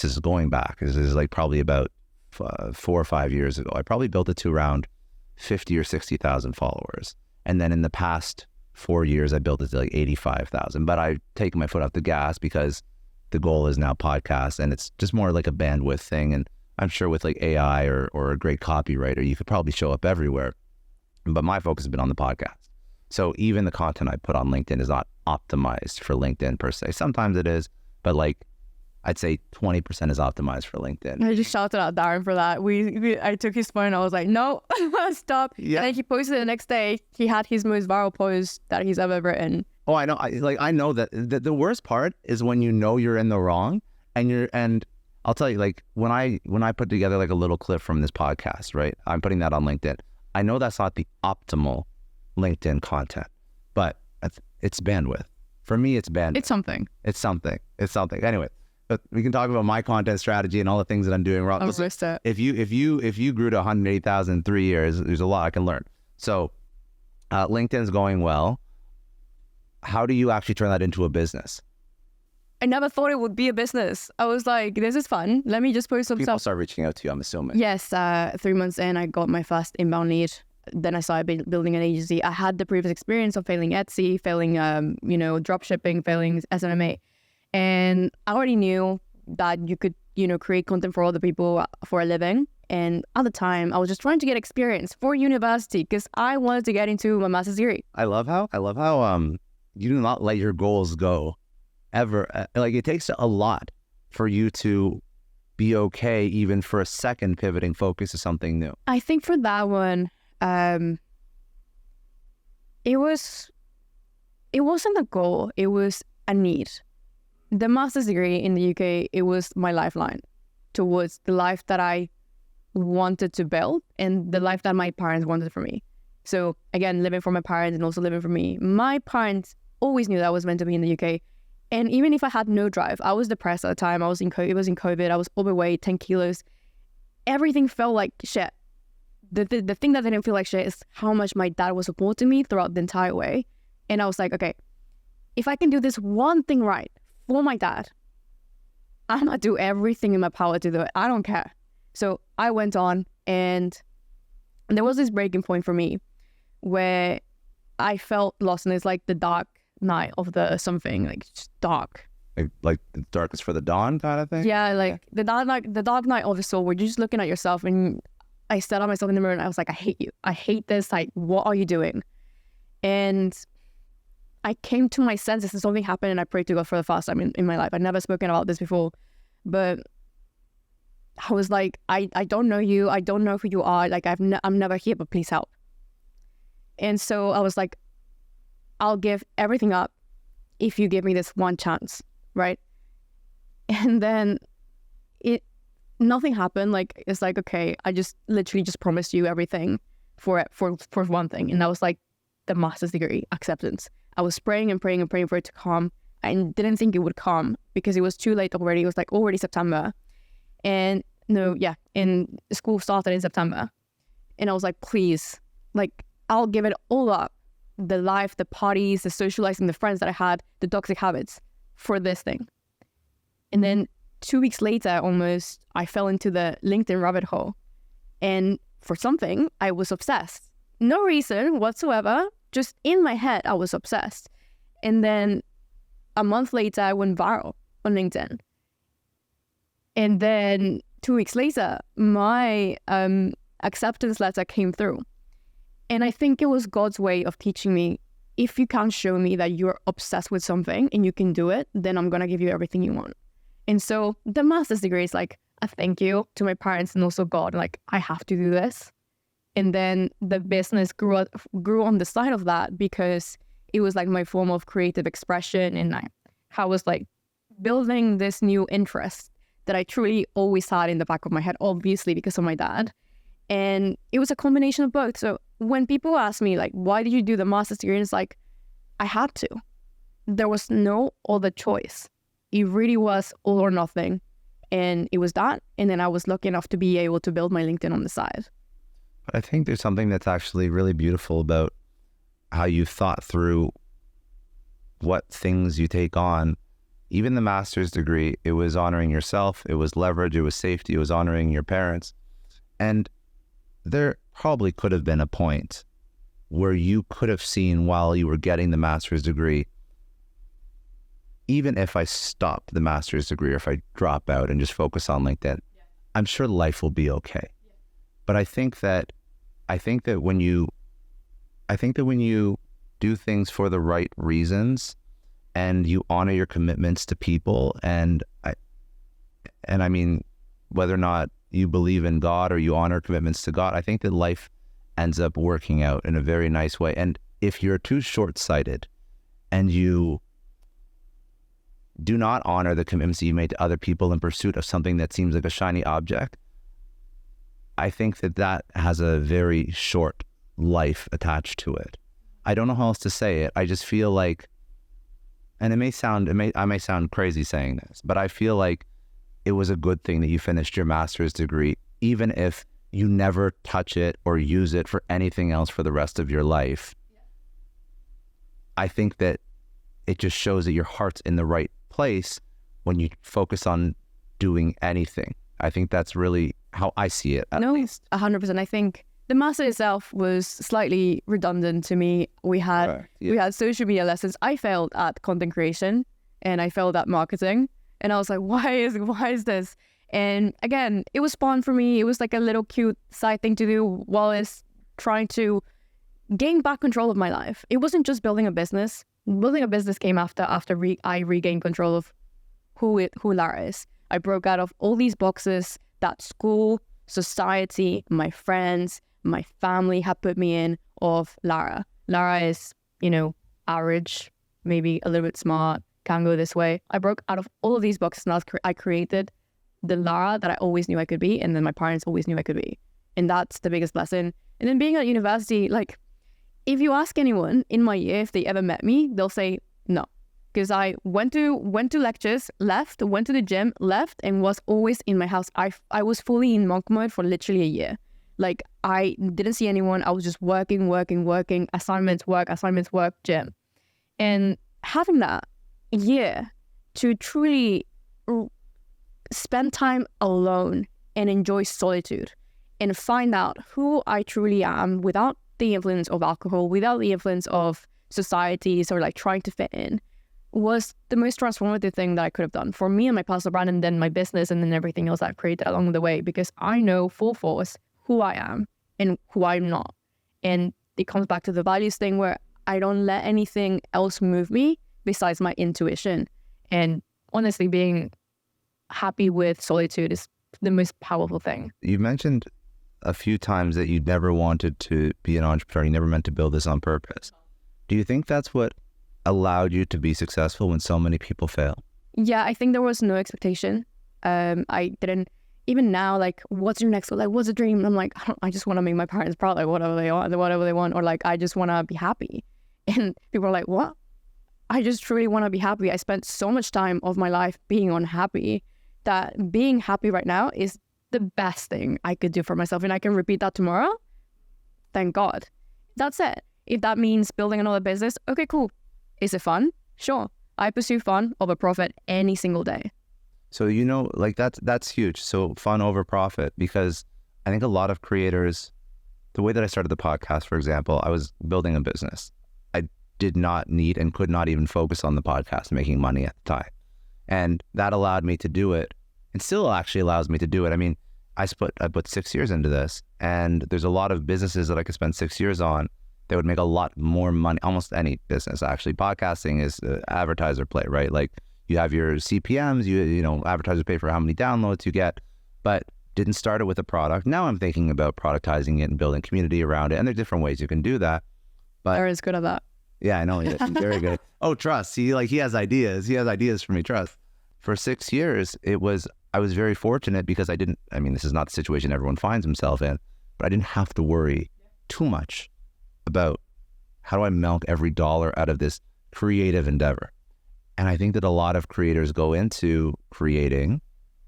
is going back, this is like probably about 4 or 5 years ago. I probably built it to around 50 or 60,000 followers. And then in the past 4 years, I built it to like 85,000. But I've taken my foot off the gas because the goal is now podcasts, and it's just more like a bandwidth thing. And I'm sure with like AI or a great copywriter, you could probably show up everywhere. But my focus has been on the podcast. So even the content I put on LinkedIn is not optimized for LinkedIn per se. Sometimes it is, but like I'd say 20% is optimized for LinkedIn. I just shouted out Darren for that. I took his phone. I was like, no, stop. Yeah. And then he posted it the next day. He had his most viral post that he's ever written. Oh, I know. I know that the worst part is when you know you're in the wrong, and I'll tell you, like when I put together like a little clip from this podcast, right? I'm putting that on LinkedIn. I know that's not the optimal LinkedIn content, but it's bandwidth. For me, it's bandwidth. It's something. Anyway, but we can talk about my content strategy and all the things that I'm doing wrong. Listen, if you grew to 180,000 in 3 years, there's a lot I can learn. So LinkedIn's going well. How do you actually turn that into a business? I never thought it would be a business. I was like, this is fun. Let me just post some People stuff. start reaching out to you, I'm assuming. Yes, 3 months in, I got my first inbound lead. Then I started building an agency. I had the previous experience of failing Etsy, failing, drop shipping, failing SMMA. And I already knew that you could, create content for other people for a living. And at the time, I was just trying to get experience for university because I wanted to get into my master's degree. I love how you do not let your goals go ever. Like it takes a lot for you to be okay, even for a second, pivoting focus to something new. I think for that one, it wasn't a goal. It was a need. The master's degree in the UK, it was my lifeline towards the life that I wanted to build and the life that my parents wanted for me. So again, living for my parents and also living for me. My parents always knew that I was meant to be in the UK. And even if I had no drive, I was depressed at the time. It was in COVID. I was overweight, 10 kilos. everything felt like shit. The thing that didn't feel like shit is how much my dad was supporting me throughout the entire way. And I was like, okay, if I can do this one thing right for my dad, I'm gonna do everything in my power to do it. I don't care. So I went on, and there was this breaking point for me where I felt lost, and it's like the dark night of the something, like just dark. Like the darkest for the dawn kind of thing? Yeah, like the dark night of the soul, where you're just looking at yourself, and I stared at myself in the mirror and I was like, I hate you. I hate this. Like, what are you doing? And I came to my senses, and something happened, and I prayed to God for the first time in my life. I'd never spoken about this before, but I was like, I don't know you. I don't know who you are. Like, I'm never here, but please help. And so I was like, I'll give everything up if you give me this one chance, right? And then nothing happened. Like, it's like, okay, I just literally just promised you everything for one thing. And that was like the master's degree acceptance. I was praying and praying and praying for it to come. I didn't think it would come because it was too late already. It was like already September. And and school started in September. And I was like, please, like, I'll give it all up. The life, the parties, the socializing, the friends that I had, the toxic habits for this thing. And then 2 weeks later, almost, I fell into the LinkedIn rabbit hole. And for something, I was obsessed. No reason whatsoever. Just in my head, I was obsessed. And then a month later, I went viral on LinkedIn. And then 2 weeks later, my acceptance letter came through. And I think it was God's way of teaching me, if you can't show me that you're obsessed with something and you can do it, then I'm going to give you everything you want. And so the master's degree is like a thank you to my parents and also God. Like, I have to do this. And then the business grew on the side of that because it was like my form of creative expression. And I was like building this new interest that I truly always had in the back of my head, obviously because of my dad. And it was a combination of both. So when people ask me, like, why did you do the master's degree? It's like, I had to. There was no other choice. It really was all or nothing. And it was that. And then I was lucky enough to be able to build my LinkedIn on the side. But I think there's something that's actually really beautiful about how you thought through what things you take on. Even the master's degree, it was honoring yourself, it was leverage, it was safety, it was honoring your parents. And there probably could have been a point where you could have seen while you were getting the master's degree, even if I stop the master's degree or if I drop out and just focus on LinkedIn, I'm sure life will be okay. But I think that when you do things for the right reasons and you honor your commitments to people, and I mean, whether or not you believe in God or you honor commitments to God, I think that life ends up working out in a very nice way. And if you're too short-sighted and you do not honor the commitments that you made to other people in pursuit of something that seems like a shiny object, I think that has a very short life attached to it. I don't know how else to say it. I just feel like, and I may sound crazy saying this, but I feel like it was a good thing that you finished your master's degree, even if you never touch it or use it for anything else for the rest of your life. Yeah. I think that it just shows that your heart's in the right place when you focus on doing anything. I think that's really how I see it, at least. 100%. I think the master itself was slightly redundant to me. We had social media lessons. I failed at content creation and I failed at marketing. And I was like, why is this? And again, it was fun for me. It was like a little cute side thing to do while I was trying to gain back control of my life. It wasn't just building a business. Building a business came after I regained control of who Lara is. I broke out of all these boxes that school, society, my friends, my family had put me in of Lara. Lara is, average, maybe a little bit smart, can go this way. I broke out of all of these boxes and I created the Lara that I always knew I could be, and then my parents always knew I could be. And that's the biggest lesson. And then being at university, like, if you ask anyone in my year if they ever met me, they'll say no. because I went to lectures, left, went to the gym, left, and was always in my house. I was fully in monk mode for literally a year. Like, I didn't see anyone. I was just working, assignments, work, gym. And having that year to truly spend time alone and enjoy solitude and find out who I truly am without the influence of alcohol, without the influence of societies or like trying to fit in, was the most transformative thing that I could have done for me and my personal brand, and then my business, and then everything else I've created along the way, because I know full force who I am and who I'm not. And it comes back to the values thing, where I don't let anything else move me besides my intuition. And honestly, being happy with solitude is the most powerful thing. You mentioned a few times that you never wanted to be an entrepreneur. You never meant to build this on purpose. Do you think that's what allowed you to be successful when so many people fail? Yeah, I think there was no expectation. I didn't, even now, like, what's your next goal? Like, what's a dream? And I'm like, I just want to make my parents proud, like whatever they want, or like, I just want to be happy. And people are like, what? I just truly want to be happy. I spent so much time of my life being unhappy that being happy right now is the best thing I could do for myself. And I can repeat that tomorrow. Thank God. That's it. If that means building another business, okay, cool. Is it fun? Sure. I pursue fun over profit any single day. So, you know, like that's huge. So fun over profit, because I think a lot of creators, the way that I started the podcast, for example, I was building a business. I did not need and could not even focus on the podcast making money at the time. And that allowed me to do it, and still actually allows me to do it. I mean, I put 6 years into this, and there's a lot of businesses that I could spend 6 years on that would make a lot more money. Almost any business, actually. Podcasting is advertiser play, right? Like, you have your CPMs, you know, advertisers pay for how many downloads you get, but didn't start it with a product. Now I'm thinking about productizing it and building community around it, and there's different ways you can do that. But Lara is good at that. Yeah, I know. Very good. Oh, trust. See, like, he has ideas. He has ideas for me. Trust. For 6 years, I was very fortunate because this is not the situation everyone finds himself in, but I didn't have to worry too much about how do I milk every dollar out of this creative endeavor. And I think that a lot of creators go into creating,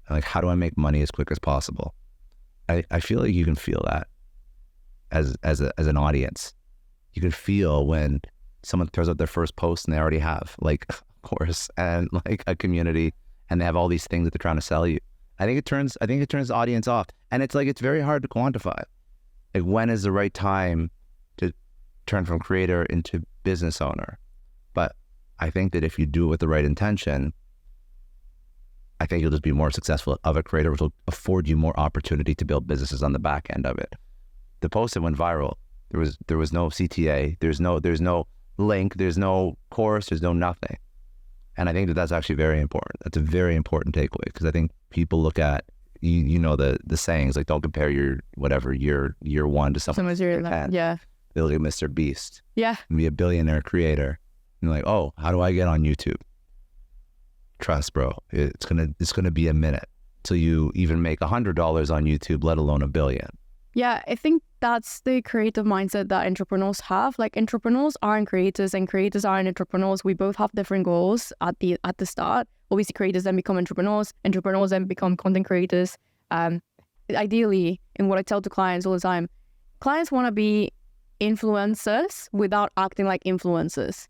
like, how do I make money as quick as possible? I feel like you can feel that as an audience. You can feel when someone throws out their first post and they already have like a course and like a community, and they have all these things that they're trying to sell you. I think it turns the audience off, and it's very hard to quantify. Like, when is the right time to turn from creator into business owner? But I think that if you do it with the right intention, I think you'll just be more successful of a creator, which will afford you more opportunity to build businesses on the back end of it. The post that went viral, there was no CTA, there's no link, there's no course, there's no nothing. And I think that that's actually very important. That's a very important takeaway, because I think people look at, you know, the sayings, like, don't compare your year one to someone's year 10. Yeah. They look at Mr. Beast. Yeah. And be a billionaire creator. And like, oh, how do I get on YouTube? Trust, bro. It's gonna be a minute till you even make $100 on YouTube, let alone $1 billion. Yeah, I think that's the creative mindset that entrepreneurs have. Like, entrepreneurs aren't creators and creators aren't entrepreneurs. We both have different goals at the start. Obviously, creators then become entrepreneurs then become content creators. Ideally, and what I tell to clients all the time, clients want to be influencers without acting like influencers.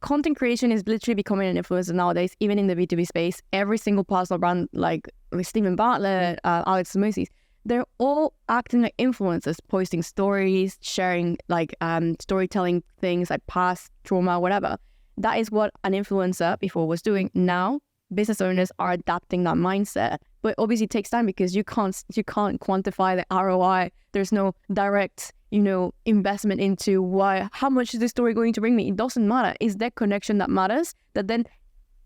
Content creation is literally becoming an influencer nowadays, even in the B2B space. Every single personal brand, like Stephen Bartlett, Alex Moses, they're all acting like influencers, posting stories, sharing like storytelling things like past trauma, whatever. That is what an influencer before was doing. Now, business owners are adapting that mindset, but obviously it takes time because you can't quantify the ROI. There's no direct, investment into how much is this story going to bring me? It doesn't matter. It's that connection that matters, that then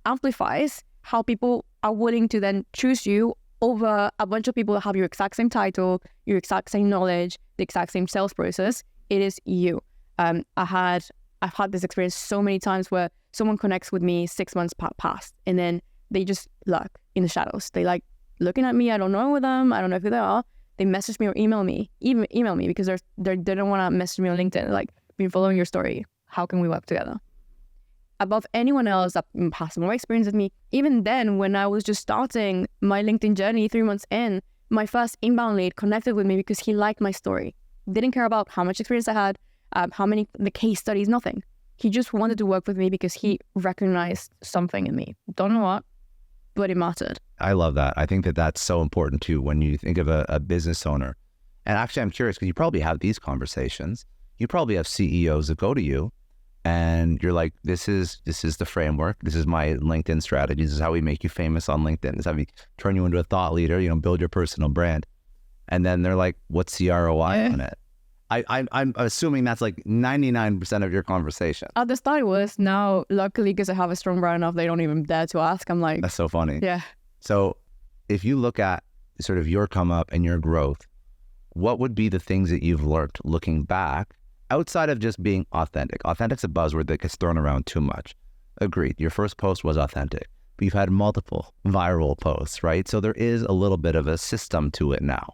amplifies how people are willing to then choose you over a bunch of people that have your exact same title, your exact same knowledge, the exact same sales process. It is you. I've had this experience so many times where someone connects with me 6 months past, and then they just lurk in the shadows. They like looking at me. I don't know them. I don't know who they are. They message me or email me because they don't want to message me on LinkedIn. Like, been following your story. How can we work together? above anyone else that has more experience than me. Even then, when I was just starting my LinkedIn journey 3 months in, my first inbound lead connected with me because he liked my story. Didn't care about how much experience I had, how many, the case studies, nothing. He just wanted to work with me because he recognized something in me. Don't know what, but it mattered. I love that. I think that that's so important too when you think of a business owner. And actually, I'm curious because you probably have these conversations. You probably have CEOs that go to you and you're like, this is the framework. This is my LinkedIn strategy. This is how we make you famous on LinkedIn. This is how we turn you into a thought leader, build your personal brand. And then they're like, what's the ROI on it? I'm assuming that's like 99% of your conversation. At the start it was. Now, luckily, because I have a strong brand enough, they don't even dare to ask. I'm like... That's so funny. Yeah. So if you look at sort of your come up and your growth, what would be the things that you've learned looking back outside of just being authentic? Authentic's a buzzword that gets thrown around too much. Agreed. Your first post was authentic, but you've had multiple viral posts, right? So there is a little bit of a system to it now.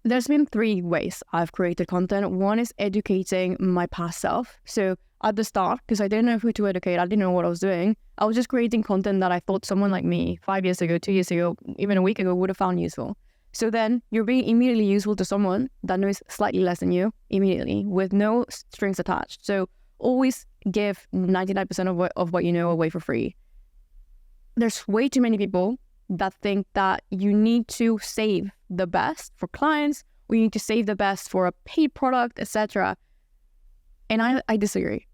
There's been 3 ways I've created content. One is educating my past self. So at the start, because I didn't know who to educate, I didn't know what I was doing, I was just creating content that I thought someone like me 5 years ago, 2 years ago, even a week ago would have found useful. So then you're being immediately useful to someone that knows slightly less than you immediately with no strings attached. So always give 99% of what you know away for free. There's way too many people that think that you need to save the best for clients, or you need to save the best for a paid product, etc. And I disagree.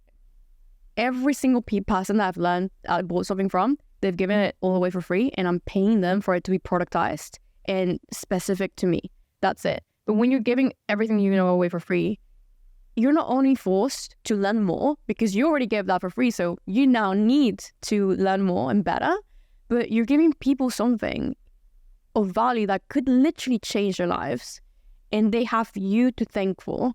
Every single person that I've learned, I bought something from, they've given it all away for free, and I'm paying them for it to be productized and specific to me. That's it. But when you're giving everything you know away for free, you're not only forced to learn more because you already gave that for free, so you now need to learn more and better, but you're giving people something of value that could literally change their lives, and they have you to thank for.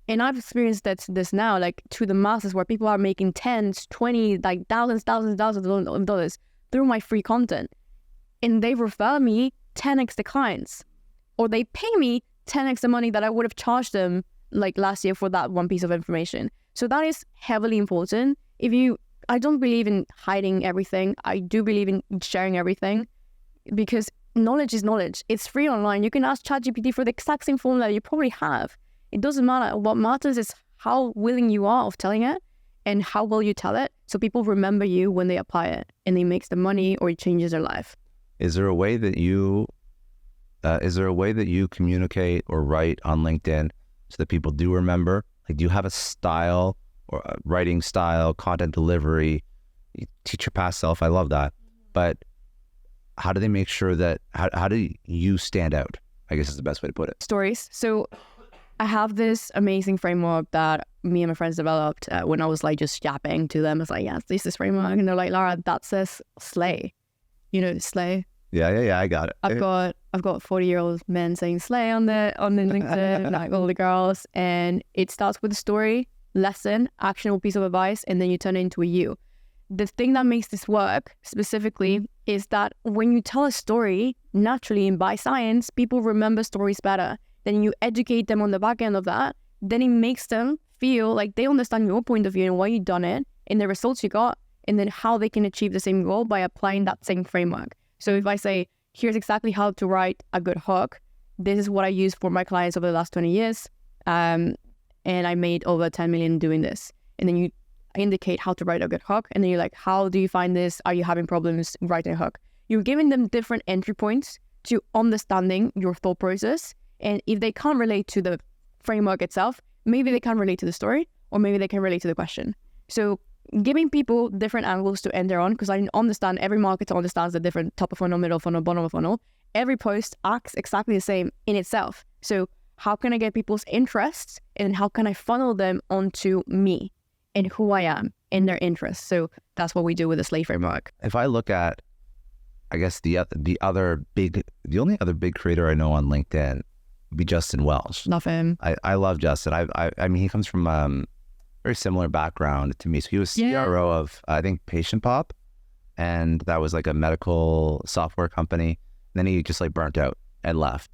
And I've experienced this now, like to the masses, where people are making 10s, 20, like thousands of dollars through my free content. And they refer me 10x the clients, or they pay me 10x the money that I would have charged them like last year for that one piece of information. So that is heavily important. I don't believe in hiding everything. I do believe in sharing everything, because knowledge is knowledge. It's free online. You can ask ChatGPT for the exact same formula you probably have. It doesn't matter. What matters is how willing you are of telling it and how well you tell it, so people remember you when they apply it and it makes them money or it changes their life. Is there a way that you communicate or write on LinkedIn so that people do remember? Like, do you have a style or a writing style, content delivery? You teach your past self. I love that. But how do they make sure that, how do you stand out? I guess is the best way to put it. Stories. So I have this amazing framework that me and my friends developed when I was like just yapping to them. It's like, yes, this is framework. And they're like, Lara, that says slay. You know, slay. Yeah, I got it. I've got 40-year-old men saying slay on the LinkedIn, like all the girls, and it starts with a story, lesson, actionable piece of advice, and then you turn it into a you. The thing that makes this work specifically is that when you tell a story, naturally and by science, people remember stories better. Then you educate them on the back end of that, then it makes them feel like they understand your point of view and why you've done it, and the results you got, and then how they can achieve the same goal by applying that same framework. So if I say, here's exactly how to write a good hook, this is what I used for my clients over the last 20 years, and I made over 10 million doing this. And then you indicate how to write a good hook, and then you're like, how do you find this? Are you having problems writing a hook? You're giving them different entry points to understanding your thought process. And if they can't relate to the framework itself, maybe they can relate to the story, or maybe they can relate to the question. So giving people different angles to enter on, because I understand every marketer understands the different top of funnel, middle of funnel, bottom of funnel. Every post acts exactly the same in itself. So how can I get people's interests, and how can I funnel them onto me and who I am and their interests? So that's what we do with the Slay framework. If I look at, I guess the only other big creator I know on LinkedIn would be Justin Welsh. Love him. I love Justin. I mean, he comes from very similar background to me. So he was CRO of, I think, Patient Pop, and that was like a medical software company. Then he just like burnt out and left.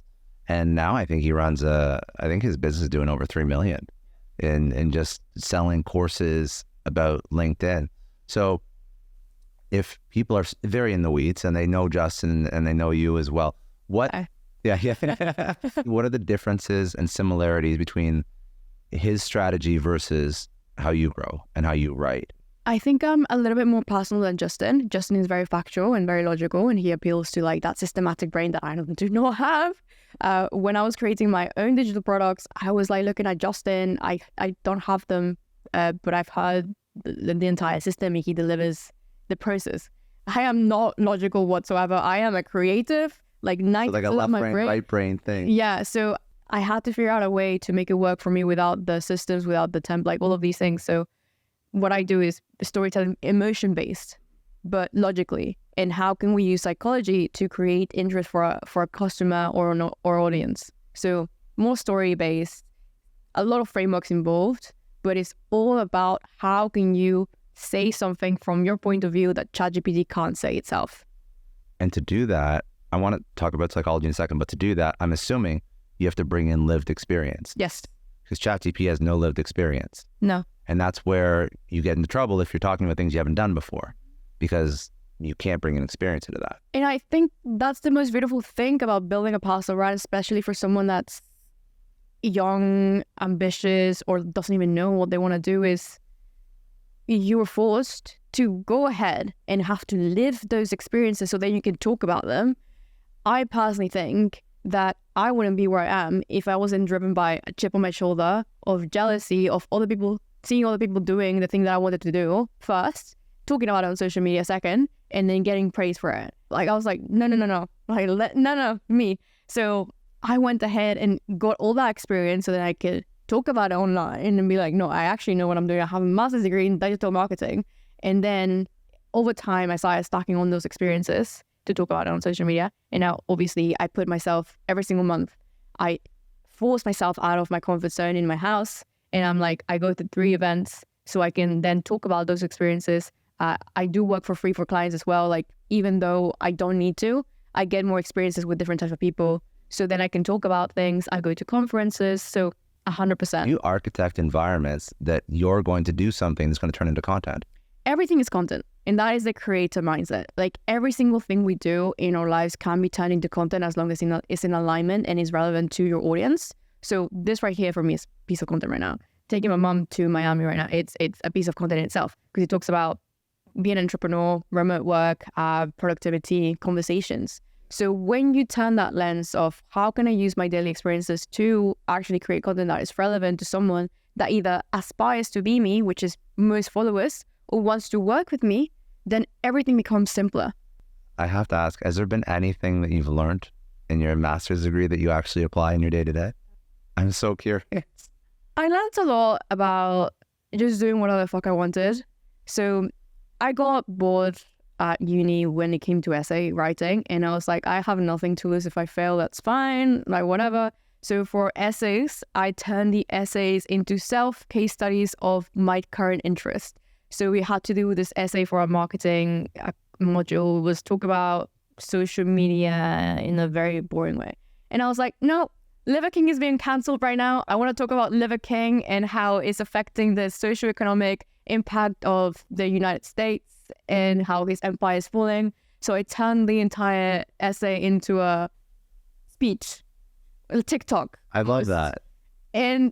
And now I think he runs I think his business is doing over 3 million in just selling courses about LinkedIn. So if people are very in the weeds and they know Justin and they know you as well, what what are the differences and similarities between his strategy versus how you grow and how you write? I think I'm a little bit more personal than Justin. Justin is very factual and very logical, and he appeals to like that systematic brain that I do not have. When I was creating my own digital products, I was like looking at Justin. I don't have them, but I've heard the entire system. He delivers the process. I am not logical whatsoever. I am a creative, like 90% So like a left of my brain, brain. right brain thing. Yeah, so I had to figure out a way to make it work for me without the systems, without the template, like all of these things. So what I do is storytelling, emotion-based, but logically. And how can we use psychology to create interest for a customer or audience? So more story-based, a lot of frameworks involved, but it's all about how can you say something from your point of view that ChatGPT can't say itself. And to do that, I want to talk about psychology in a second, but to do that, I'm assuming you have to bring in lived experience. Yes. Because ChatGPT has no lived experience. No. And that's where you get into trouble if you're talking about things you haven't done before, because you can't bring an experience into that. And I think that's the most beautiful thing about building a parcel brand, especially for someone that's young, ambitious, or doesn't even know what they want to do, is you're forced to go ahead and have to live those experiences so that you can talk about them. I personally think that I wouldn't be where I am if I wasn't driven by a chip on my shoulder of jealousy of other people, seeing other people doing the thing that I wanted to do first, talking about it on social media second, and then getting praise for it. Like I was like, no, like no, me. So I went ahead and got all that experience so that I could talk about it online and be like, no, I actually know what I'm doing. I have a master's degree in digital marketing. And then over time, I started stacking on those experiences to talk about it on social media. And now, obviously, I put myself every single month, I force myself out of my comfort zone in my house. And I'm like, I go to 3 events so I can then talk about those experiences. I do work for free for clients as well. Like, even though I don't need to, I get more experiences with different types of people. So then I can talk about things. I go to conferences. So 100%. You architect environments that you're going to do something that's going to turn into content. Everything is content. And that is the creator mindset. Like every single thing we do in our lives can be turned into content as long as it's in alignment and is relevant to your audience. So this right here for me is a piece of content right now. Taking my mom to Miami right now, it's a piece of content in itself because it talks about being an entrepreneur, remote work, productivity, conversations. So when you turn that lens of how can I use my daily experiences to actually create content that is relevant to someone that either aspires to be me, which is most followers, or wants to work with me, then everything becomes simpler. I have to ask, has there been anything that you've learned in your master's degree that you actually apply in your day-to-day? I'm so curious. I learned a lot about just doing whatever the fuck I wanted. So I got bored at uni when it came to essay writing, and I was like, I have nothing to lose. If I fail, that's fine, like whatever. So for essays, I turned the essays into self-case studies of my current interest. So we had to do this essay for our marketing module, was talk about social media in a very boring way. And I was like, no, Liver King is being cancelled right now. I want to talk about Liver King and how it's affecting the socioeconomic impact of the United States and how his empire is falling. So I turned the entire essay into a speech, a TikTok. I love that. And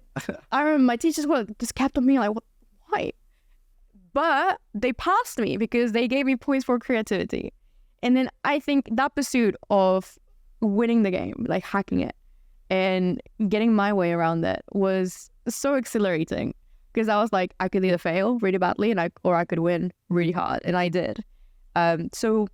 I remember my teachers were just kept on me like, why? But they passed me because they gave me points for creativity. And then I think that pursuit of winning the game, like hacking it and getting my way around it was so exhilarating because I was like, I could either fail really badly or I could win really hard. And I did. So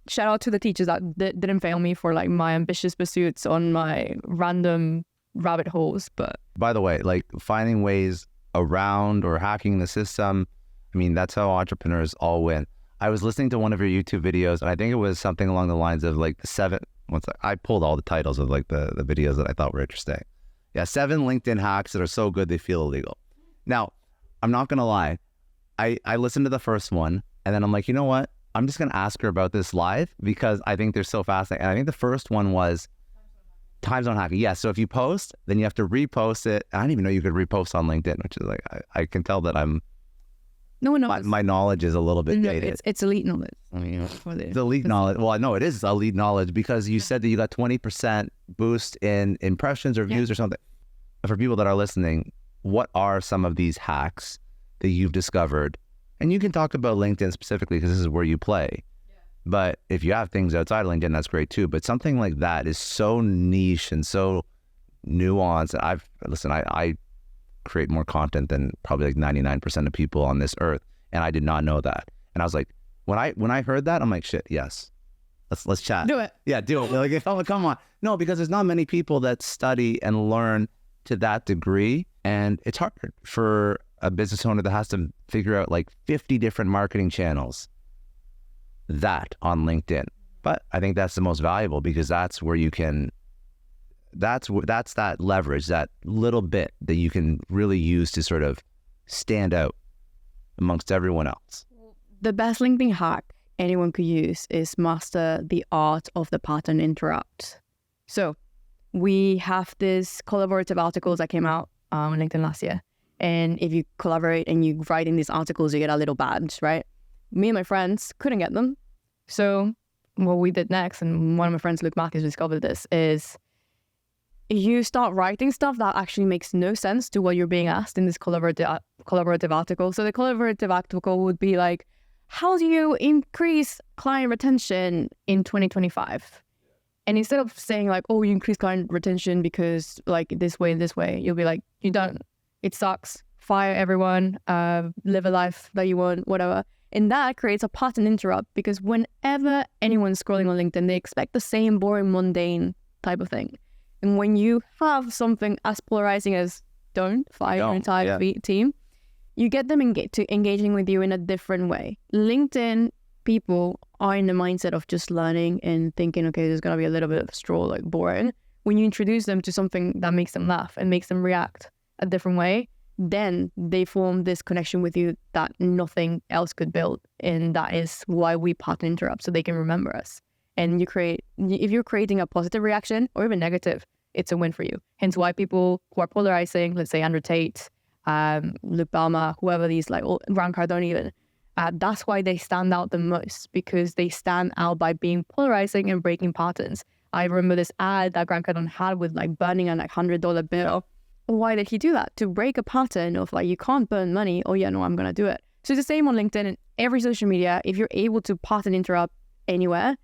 shout out to the teachers that didn't fail me for like my ambitious pursuits on my random rabbit holes. But by the way, like finding ways around or hacking the system, I mean, that's how entrepreneurs all win. I was listening to one of your YouTube videos, and I think it was something along the lines of like I pulled all the titles of like the videos that I thought were interesting. Yeah, 7 LinkedIn hacks that are so good they feel illegal. Now, I'm not going to lie. I listened to the first one, and then I'm like, you know what? I'm just going to ask her about this live because I think they're so fascinating. And I think the first one was time zone hacking. Yeah, so if you post, then you have to repost it. I didn't even know you could repost on LinkedIn, which is like, I can tell that I'm No one knows. My knowledge is a little bit No, dated. it's elite knowledge. It's elite knowledge. Well, no, it is elite knowledge because you said that you got 20% boost in impressions or views or something. For people that are listening, what are some of these hacks that you've discovered? And you can talk about LinkedIn specifically because this is where you play. But if you have things outside of LinkedIn, that's great too. But something like that is so niche and so nuanced. I create more content than probably like 99% of people on this earth, and I did not know that. And I was like, when I heard that, I'm like, shit, yes, let's chat. Do it. Yeah, do it. Like, oh, come on. No, because there's not many people that study and learn to that degree, and it's hard for a business owner that has to figure out like 50 different marketing channels that on LinkedIn. But I think that's the most valuable because that's where you can, that's that leverage, that little bit that you can really use to sort of stand out amongst everyone else. The best LinkedIn hack anyone could use is master the art of the pattern interrupt. So we have this collaborative articles that came out on LinkedIn last year. And if you collaborate and you write in these articles, you get a little badge, right? Me and my friends couldn't get them. So what we did next, and one of my friends, Luke Matthews, discovered this, is you start writing stuff that actually makes no sense to what you're being asked in this collaborative article. So the collaborative article would be like, how do you increase client retention in 2025? And instead of saying like, oh, you increase client retention because like this way, you'll be like, you don't. It sucks. Fire everyone, live a life that you want, whatever. And that creates a pattern interrupt because whenever anyone's scrolling on LinkedIn, they expect the same boring, mundane type of thing. And when you have something as polarizing as don't fire your entire team, you get them engaging with you in a different way. LinkedIn people are in the mindset of just learning and thinking, okay, there's going to be a little bit of straw, like boring. When you introduce them to something that makes them laugh and makes them react a different way, then they form this connection with you that nothing else could build. And that is why we pattern interrupt, so they can remember us. And if you're creating a positive reaction or even negative, it's a win for you. Hence why people who are polarizing, let's say Andrew Tate, Luke Balmer, whoever these, like Grant Cardone even, that's why they stand out the most, because they stand out by being polarizing and breaking patterns. I remember this ad that Grant Cardone had with like burning a like $100 bill. Why did he do that? To break a pattern of like, you can't burn money. Oh yeah, no, I'm going to do it. So it's the same on LinkedIn and every social media. If you're able to pattern interrupt anywhere,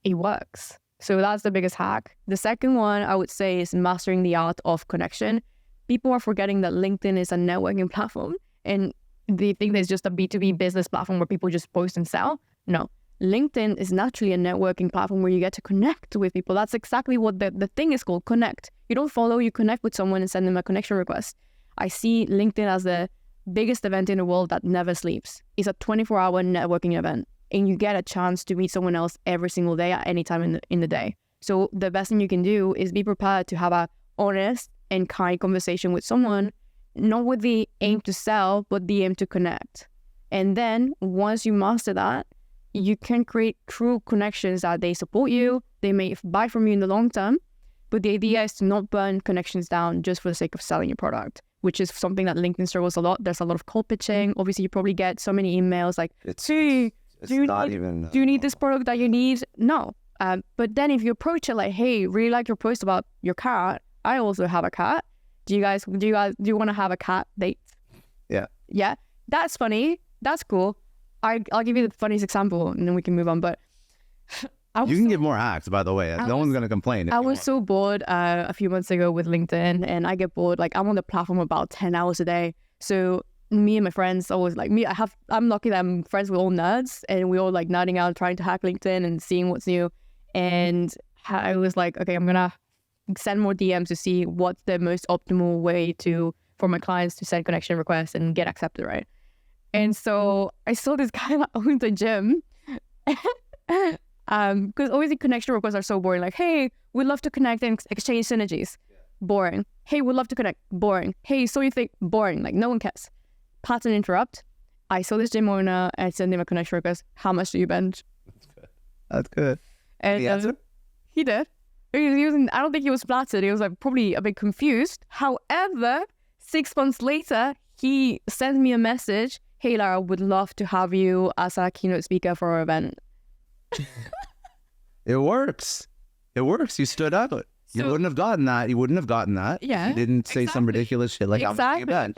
it works. So that's the biggest hack. The second one I would say is mastering the art of connection. People are forgetting that LinkedIn is a networking platform and they think there's just a B2B business platform where people just post and sell. No, LinkedIn is naturally a networking platform where you get to connect with people. That's exactly what the thing is called, connect. You don't follow, you connect with someone and send them a connection request. I see LinkedIn as the biggest event in the world that never sleeps. It's a 24-hour networking event and you get a chance to meet someone else every single day at any time in the day. So the best thing you can do is be prepared to have a honest and kind conversation with someone, not with the aim to sell, but the aim to connect. And then once you master that, you can create true connections that they support you, they may buy from you in the long term, but the idea is to not burn connections down just for the sake of selling your product, which is something that LinkedIn struggles a lot. There's a lot of cold pitching. Obviously, you probably get so many emails like, hey, do you need this product that you need? No. But then if you approach it like, hey, really like your post about your cat. I also have a cat. Do you want to have a cat date? Yeah. Yeah. That's funny. That's cool. I'll give you the funniest example and then we can move on. But you can give more hacks, by the way. No one's going to complain. I was so bored a few months ago with LinkedIn, and I get bored. Like, I'm on the platform about 10 hours a day. So me and my friends always like me. I'm lucky that I'm friends with all nerds, and we all like nerding out, trying to hack LinkedIn and seeing what's new. And I was like, okay, I'm going to send more DMs to see what's the most optimal way for my clients to send connection requests and get accepted, right? And so I saw this guy that owns a gym. Because always the connection requests are so boring. Like, hey, we'd love to connect and exchange synergies. Boring. Hey, we'd love to connect. Boring. Hey, so you think? Boring. Like, no one cares. Pattern interrupt. I saw this gym owner. I sent him a connection request. How much do you bench? That's good. And he did. I don't think he was flattered. He was like probably a bit confused. However, 6 months later, he sent me a message. hey, Lara, would love to have you as a keynote speaker for our event. It works. It works. You stood up. You wouldn't have gotten that. You wouldn't have gotten that. Yeah. You didn't say some ridiculous shit like,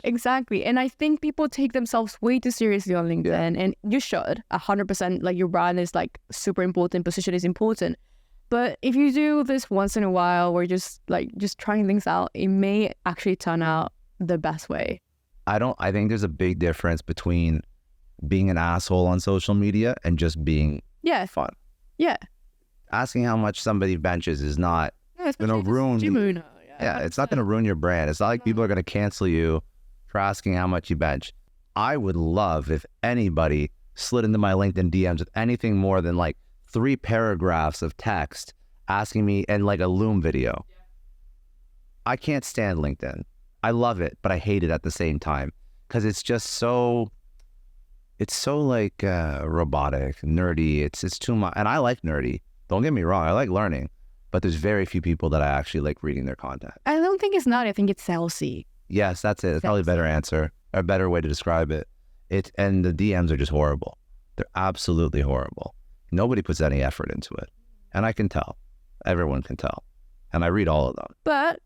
Exactly. And I think people take themselves way too seriously on LinkedIn, and you should 100%. Like, your brand is like super important. Position is important. But if you do this once in a while, or just trying things out, it may actually turn out the best way. I think there's a big difference between being an asshole on social media and just being fun. Yeah. Asking how much somebody benches is not going to ruin you. It's not going to ruin your brand. It's not like people are going to cancel you for asking how much you bench. I would love if anybody slid into my LinkedIn DMs with anything more than like 3 paragraphs of text asking me, and like a Loom video. I can't stand LinkedIn. I love it, but I hate it at the same time because it's just so like robotic, nerdy. It's too much. And I like nerdy. Don't get me wrong. I like learning, but there's very few people that I actually like reading their content. I don't think it's not. I think it's salesy. Yes, that's it. It's probably a better answer, or a better way to describe it. And the DMs are just horrible. They're absolutely horrible. Nobody puts any effort into it. And I can tell. Everyone can tell. And I read all of them. But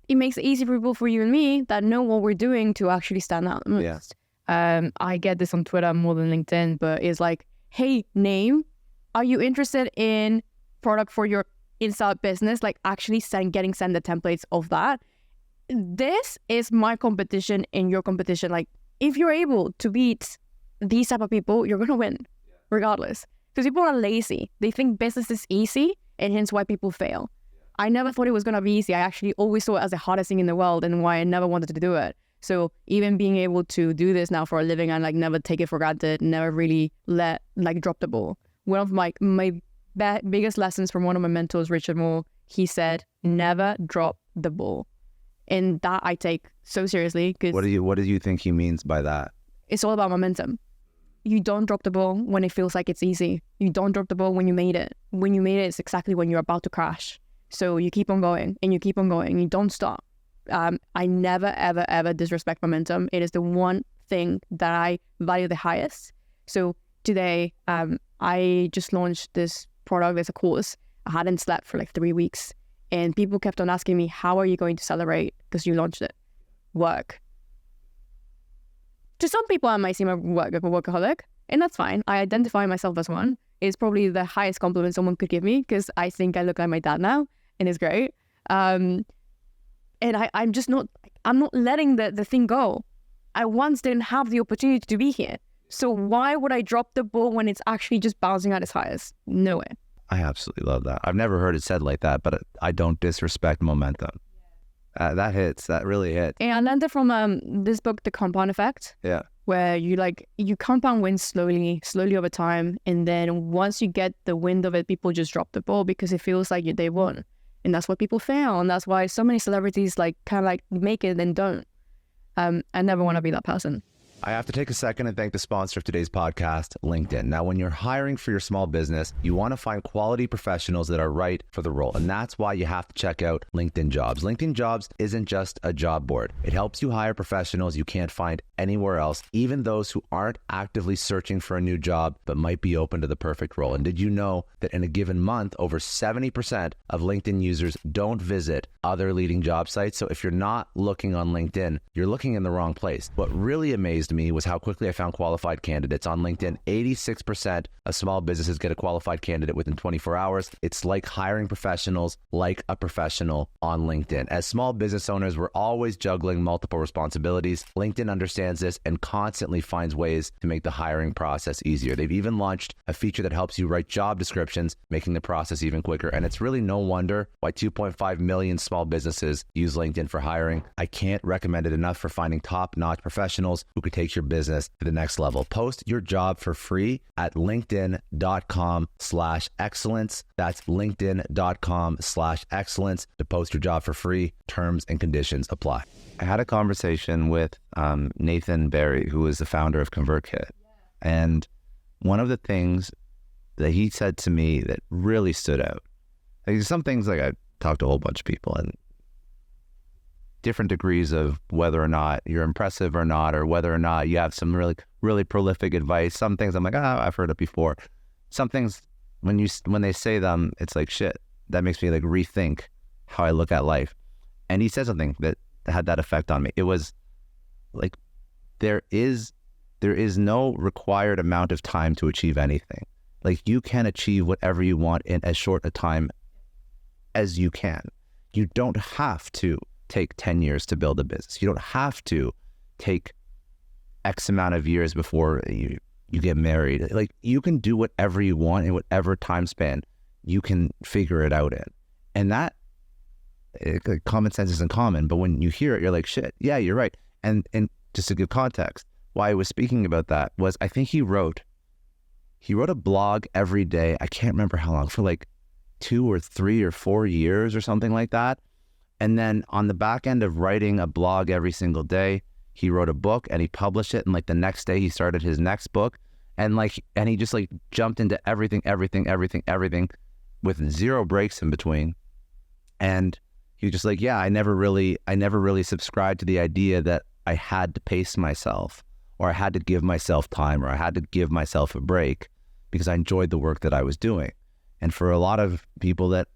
it makes it easy for people, for you and me, that know what we're doing to actually stand out the most. Yeah. I get this on Twitter more than LinkedIn, but it's like, hey, name, are you interested in product for your inside business? Like, actually getting sent the templates of that. This is my competition and your competition. Like, if you're able to beat these type of people, you're going to win regardless. Because people are lazy. They think business is easy, and hence why people fail. I never thought it was going to be easy. I actually always saw it as the hardest thing in the world, and why I never wanted to do it. So even being able to do this now for a living and like never take it for granted, never really drop the ball. One of my biggest lessons from one of my mentors, Richard Moore, he said, never drop the ball. And that I take so seriously. Cause what do you think he means by that? It's all about momentum. You don't drop the ball when it feels like it's easy. You don't drop the ball when you made it. When you made it, it's exactly when you're about to crash. So you keep on going and you keep on going. You don't stop. I never, ever, ever disrespect momentum. It is the one thing that I value the highest. So today, I just launched this product as a course. I hadn't slept for like 3 weeks. And people kept on asking me, how are you going to celebrate because you launched it? Work. To some people, I might seem a workaholic, and that's fine. I identify myself as one. It's probably the highest compliment someone could give me because I think I look like my dad now, and it's great. And I'm not letting the thing go. I once didn't have the opportunity to be here. So why would I drop the ball when it's actually just bouncing at its highest? No way. I absolutely love that. I've never heard it said like that, but I don't disrespect momentum. That hits. That really hits. And I learned it from this book, The Compound Effect. Yeah. Where you compound wins slowly over time, and then once you get the wind of it, people just drop the ball because it feels like they won, and that's why people fail, and that's why so many celebrities make it and then don't. I never want to be that person. I have to take a second and thank the sponsor of today's podcast, LinkedIn. Now, when you're hiring for your small business, you want to find quality professionals that are right for the role. And that's why you have to check out LinkedIn Jobs. LinkedIn Jobs isn't just a job board. It helps you hire professionals you can't find anywhere else, even those who aren't actively searching for a new job, but might be open to the perfect role. And did you know that in a given month, over 70% of LinkedIn users don't visit other leading job sites? So if you're not looking on LinkedIn, you're looking in the wrong place. What really amazed me was how quickly I found qualified candidates on LinkedIn. 86% of small businesses get a qualified candidate within 24 hours. It's like hiring professionals like a professional on LinkedIn. As small business owners, we're always juggling multiple responsibilities. LinkedIn understands this and constantly finds ways to make the hiring process easier. They've even launched a feature that helps you write job descriptions, making the process even quicker. And it's really no wonder why 2.5 million small businesses use LinkedIn for hiring. I can't recommend it enough for finding top-notch professionals who could take your business to the next level. Post your job for free at linkedin.com/excellence. That's linkedin.com/excellence to post your job for free. Terms and conditions apply. I had a conversation with Nathan Barry, who is the founder of ConvertKit. And one of the things that he said to me that really stood out, some things I talked to a whole bunch of people and different degrees of whether or not you're impressive or not, or whether or not you have some really, really prolific advice. Some things I'm like, I've heard it before. Some things when they say them, it's like, shit, that makes me like rethink how I look at life. And he said something that had that effect on me. It was like, there is no required amount of time to achieve anything. Like, you can achieve whatever you want in as short a time as you can. You don't have to take 10 years to build a business. You don't have to take X amount of years before you get married. Like, you can do whatever you want in whatever time span you can figure it out in. And that, common sense isn't common, but when you hear it, you're like, shit, yeah, you're right. And just to give context, why I was speaking about that was, I think he wrote a blog every day. I can't remember how long, for like 2 or 3 or 4 years or something like that. And then on the back end of writing a blog every single day, he wrote a book and he published it. And like the next day he started his next book, and he just like jumped into everything with 0 breaks in between. And he was just like, yeah, I never really subscribed to the idea that I had to pace myself, or I had to give myself time, or I had to give myself a break, because I enjoyed the work that I was doing. And for a lot of people that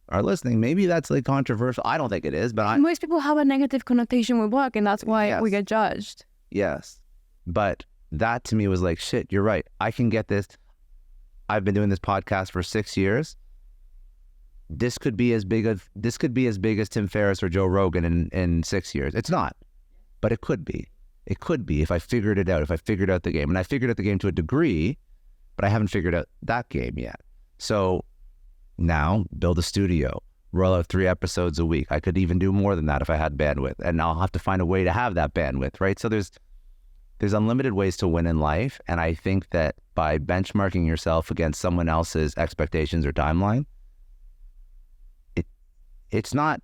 are listening, maybe that's like controversial. I don't think it is, but most people have a negative connotation with work, and that's why we get judged. Yes. But that to me was like, shit, you're right. I can get this. I've been doing this podcast for 6 years. This could be as big as Tim Ferriss or Joe Rogan in 6 years. It's not, but it could be. It could be if I figured it out, if I figured out the game. And I figured out the game to a degree, but I haven't figured out that game yet. So now build a studio, roll out 3 episodes a week. I could even do more than that if I had bandwidth, and I'll have to find a way to have that bandwidth, right? So there's unlimited ways to win in life. And I think that by benchmarking yourself against someone else's expectations or timeline, it's not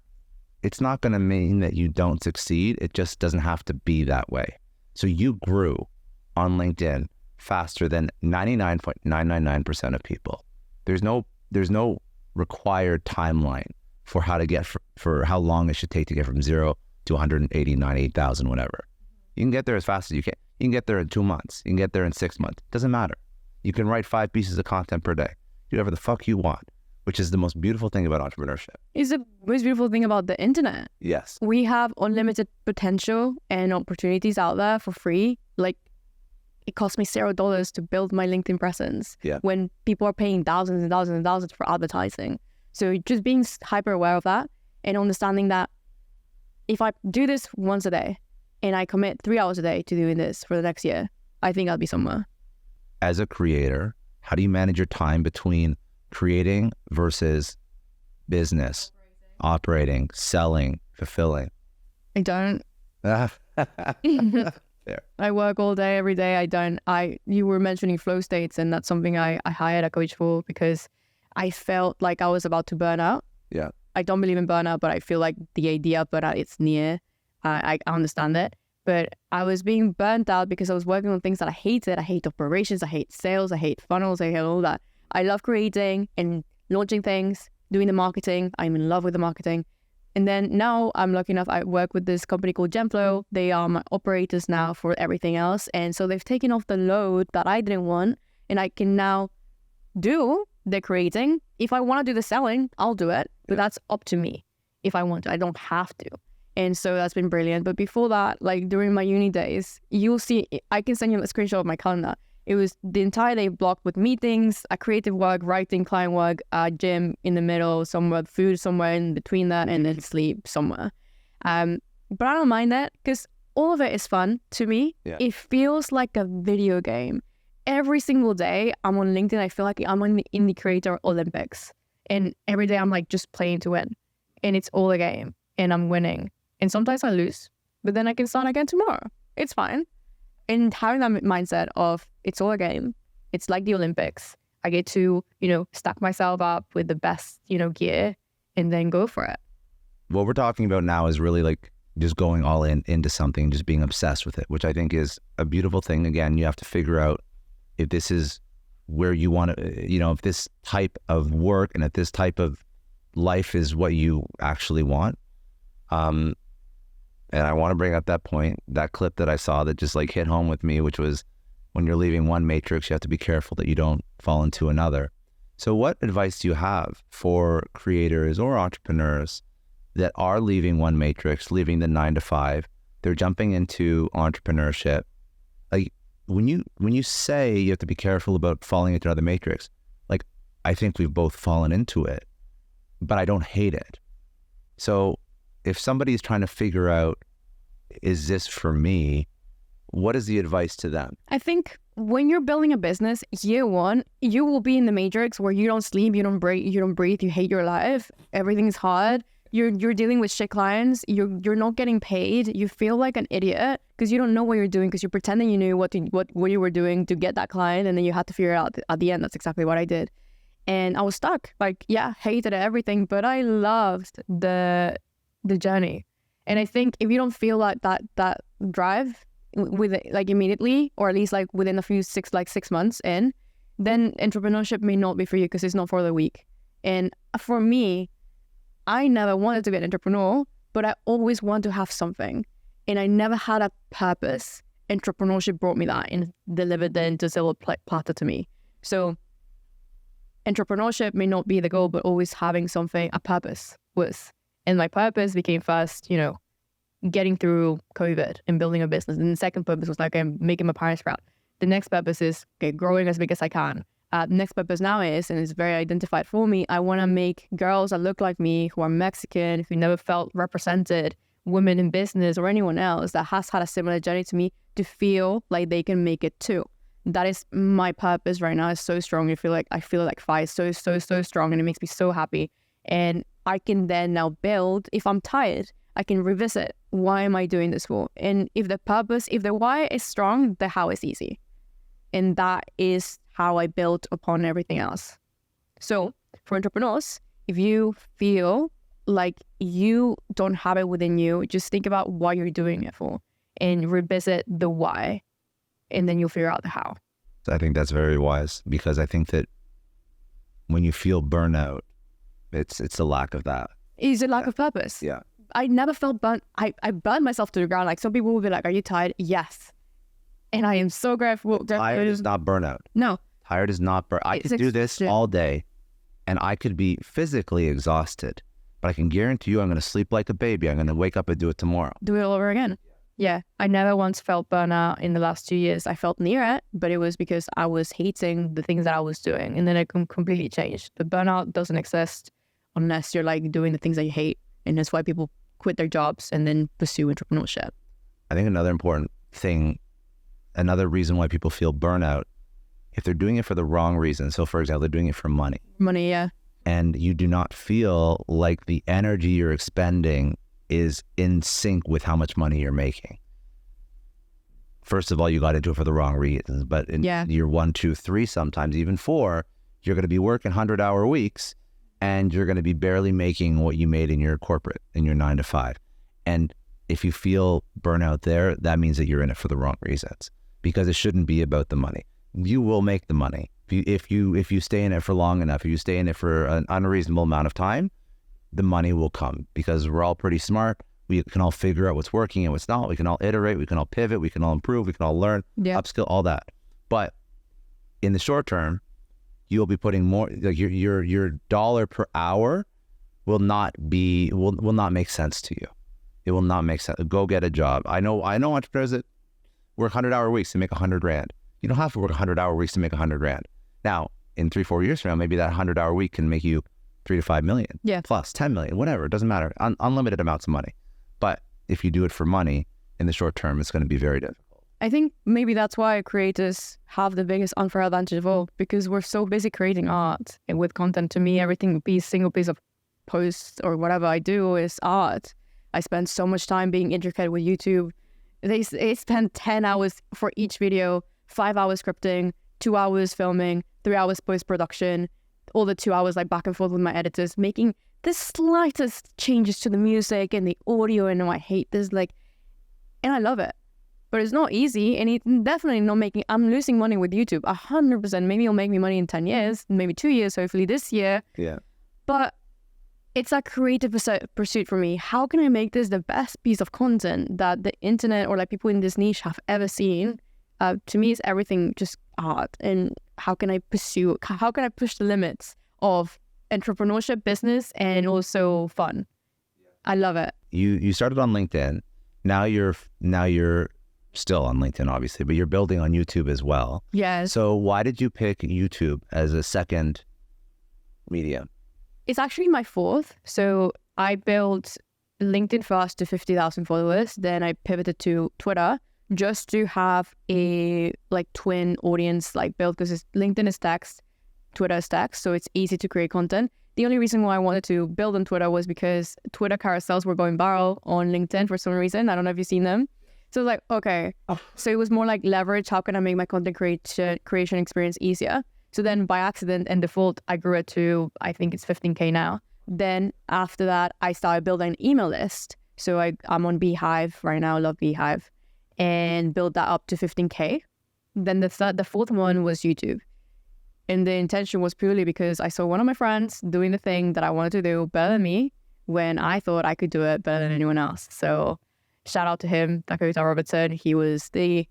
going to mean that you don't succeed. It just doesn't have to be that way. So you grew on LinkedIn faster than 99.999% of people. There's no required timeline for how to get for how long it should take to get from 0 to 180,000, whatever. You can get there as fast as you can. You can get there in 2 months. You can get there in 6 months. Doesn't matter. You can write 5 pieces of content per day. Do whatever the fuck you want, which is the most beautiful thing about entrepreneurship. It's the most beautiful thing about the internet. Yes. We have unlimited potential and opportunities out there for free. Like, it cost me $0 to build my LinkedIn presence when people are paying thousands and thousands and thousands for advertising. So just being hyper aware of that and understanding that if I do this once a day and I commit 3 hours a day to doing this for the next year, I think I'll be somewhere. As a creator, how do you manage your time between creating versus business, operating, selling, fulfilling? I don't. Fair. I work all day, every day. You were mentioning flow states, and that's something I hired a coach for because I felt like I was about to burn out. Yeah. I don't believe in burnout, but I feel like the idea of burnout, it's near. I understand it. But I was being burnt out because I was working on things that I hated. I hate operations, I hate sales, I hate funnels, I hate all that. I love creating and launching things, doing the marketing. I'm in love with the marketing. And then now I'm lucky enough, I work with this company called Genflow. They are my operators now for everything else. And so they've taken off the load that I didn't want. And I can now do the creating. If I want to do the selling, I'll do it. But that's up to me if I want to. I don't have to. And so that's been brilliant. But before that, like during my uni days, you'll see, I can send you a screenshot of my calendar. It was the entire day blocked with meetings, creative work, writing, client work, gym in the middle, somewhere, food somewhere in between that, and then sleep somewhere. But I don't mind that because all of it is fun to me. Yeah. It feels like a video game. Every single day I'm on LinkedIn, I feel like I'm on the Indie Creator Olympics. And every day I'm like just playing to win. And it's all a game. And I'm winning. And sometimes I lose. But then I can start again tomorrow. It's fine. And having that mindset of it's all a game, it's like the Olympics. I get to, stack myself up with the best, gear and then go for it. What we're talking about now is really like just going all into something, just being obsessed with it, which I think is a beautiful thing. Again, you have to figure out if this is where you want to, if this type of work and if this type of life is what you actually want. And I want to bring up that point, that clip that I saw that just like hit home with me, which was when you're leaving one matrix, you have to be careful that you don't fall into another. So what advice do you have for creators or entrepreneurs that are leaving one matrix, leaving the 9 to 5, they're jumping into entrepreneurship? Like when you say you have to be careful about falling into another matrix, like I think we've both fallen into it, but I don't hate it. So if somebody's trying to figure out, is this for me? What is the advice to them? I think when you're building a business, year one, you will be in the matrix where you don't sleep, you don't breathe, you hate your life, everything's hard. You're dealing with shit clients, you're not getting paid, you feel like an idiot because you don't know what you're doing because you're pretending you knew what you were doing to get that client, and then you had to figure it out at the end. That's exactly what I did. And I was stuck. Like, yeah, hated everything, but I loved the journey. And I think if you don't feel like that drive with it, like immediately, or at least like within a few 6 months in, then entrepreneurship may not be for you because it's not for the weak. And for me, I never wanted to be an entrepreneur, but I always wanted to have something. And I never had a purpose. Entrepreneurship brought me that and delivered the into silver platter to me. So entrepreneurship may not be the goal, but always having something, a purpose was. And my purpose became first, getting through COVID and building a business. And the second purpose was like, I'm making my parents proud. The next purpose is, growing as big as I can. Next purpose now is, and it's very identified for me, I want to make girls that look like me, who are Mexican, who never felt represented, women in business or anyone else that has had a similar journey to me, to feel like they can make it too. That is my purpose right now. It's so strong. I feel like fire, so strong, and it makes me so happy. And I can then now build, if I'm tired, I can revisit, why am I doing this for? And if the why is strong, the how is easy. And that is how I built upon everything else. So for entrepreneurs, if you feel like you don't have it within you, just think about what you're doing it for and revisit the why, and then you'll figure out the how. I think that's very wise, because I think that when you feel burnout, it's a lack of that. It's a lack of purpose. Yeah. I never felt burnt. I burned myself to the ground. Like, some people will be like, are you tired? Yes. And I am so grateful. Tired is not burnout. No. Tired is not burnout. I could do this all day and I could be physically exhausted, but I can guarantee you I'm going to sleep like a baby. I'm going to wake up and do it tomorrow. Do it all over again. Yeah. I never once felt burnout in the last 2 years. I felt near it, but it was because I was hating the things that I was doing. And then it completely changed. The burnout doesn't exist unless you're like doing the things that you hate. And that's why people quit their jobs and then pursue entrepreneurship. I think another important thing, another reason why people feel burnout, if they're doing it for the wrong reason. So for example, they're doing it for money. Money, yeah. And you do not feel like the energy you're expending is in sync with how much money you're making. First of all, you got into it for the wrong reasons. But in year 1, 2, 3, sometimes even 4, you're going to be working 100-hour weeks and you're going to be barely making what you made in your corporate, in your 9 to 5. And if you feel burnout there, that means that you're in it for the wrong reasons, because it shouldn't be about the money. You will make the money. If you stay in it for long enough, if you stay in it for an unreasonable amount of time, the money will come, because we're all pretty smart. We can all figure out what's working and what's not. We can all iterate. We can all pivot. We can all improve. We can all learn, upskill, all that. But in the short term, you'll be putting more, like your dollar per hour will not make sense to you. It will not make sense. Go get a job. I know entrepreneurs that work 100-hour weeks to make $100,000. You don't have to work 100-hour weeks to make $100,000. Now, in 3-4 years from now, maybe that 100-hour week can make you $3 to $5 million, plus 10 million, whatever. It doesn't matter. Unlimited amounts of money. But if you do it for money, in the short term, it's going to be very difficult. I think maybe that's why creators have the biggest unfair advantage of all, because we're so busy creating art and with content. To me, single piece of post or whatever I do is art. I spend so much time being intricate with YouTube. They spend 10 hours for each video, 5 hours scripting, 2 hours filming, 3 hours post-production, all the 2 hours like back and forth with my editors, making the slightest changes to the music and the audio. And I hate this, and I love it. But it's not easy, and it's definitely not making, I'm losing money with YouTube, 100%. Maybe it'll make me money in 10 years, maybe 2 years, hopefully this year. Yeah. But it's a creative pursuit for me. How can I make this the best piece of content that the internet or like people in this niche have ever seen? to me, it's everything just art. And how can I push the limits of entrepreneurship, business, and also fun? I love it. You started on LinkedIn. Now you're still on LinkedIn, obviously, but you're building on YouTube as well. Yes. So why did you pick YouTube as a second medium? It's actually my fourth. So I built LinkedIn first to 50,000 followers. Then I pivoted to Twitter just to have a twin audience built, because LinkedIn is text, Twitter is text, so it's easy to create content. The only reason why I wanted to build on Twitter was because Twitter carousels were going viral on LinkedIn for some reason. I don't know if you've seen them. So okay. So it was more leverage. How can I make my content creation experience easier? So then by accident and default, I grew it to, I think it's 15K now. Then after that, I started building an email list. So I'm on Beehive right now. I love Beehive. And build that up to 15K. Then the fourth one was YouTube. And the intention was purely because I saw one of my friends doing the thing that I wanted to do better than me when I thought I could do it better than anyone else. So shout out to him, Dakota Robertson. He was the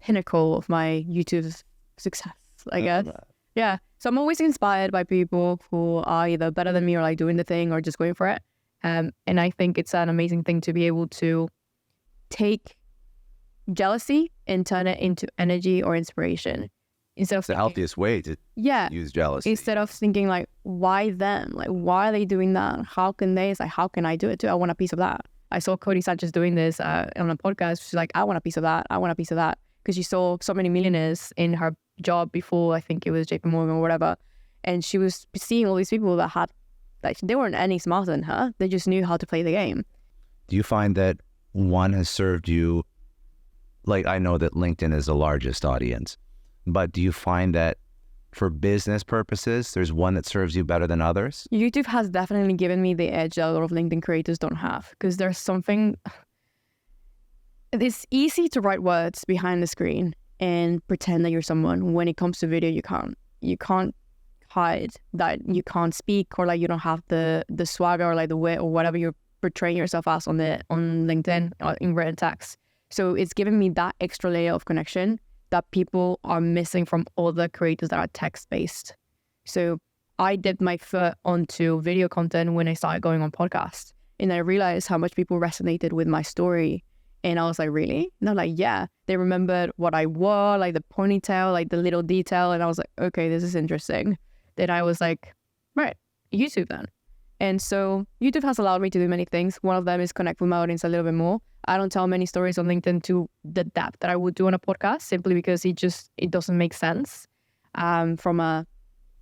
pinnacle of my YouTube success, I guess. Yeah. So I'm always inspired by people who are either better than me or doing the thing or just going for it. And I think it's an amazing thing to be able to take jealousy and turn it into energy or inspiration. Instead of it's the healthiest way to use jealousy. Instead of thinking why them? Why are they doing that? How can they? It's how can I do it too? I want a piece of that. I saw Cody Sanchez doing this on a podcast. She's I want a piece of that. I want a piece of that. Because she saw so many millionaires in her job before, I think it was JP Morgan or whatever. And she was seeing all these people that had, they weren't any smarter than her. They just knew how to play the game. Do you find that one has served you, I know that LinkedIn is the largest audience, but do you find that for business purposes, there's one that serves you better than others? YouTube has definitely given me the edge that a lot of LinkedIn creators don't have, because there's something, it's easy to write words behind the screen and pretend that you're someone. When it comes to video, you can't hide that you can't speak, or you don't have the swagger or the wit or whatever you're portraying yourself as on LinkedIn or in written text. So it's given me that extra layer of connection that people are missing from other creators that are text-based. So I dipped my foot onto video content when I started going on podcasts, and I realized how much people resonated with my story. And I was really? And they're yeah. They remembered what I wore, the ponytail, the little detail. And I was okay, this is interesting. Then I was right, YouTube then. And so YouTube has allowed me to do many things. One of them is connect with my audience a little bit more. I don't tell many stories on LinkedIn to the depth that I would do on a podcast, simply because it doesn't make sense from a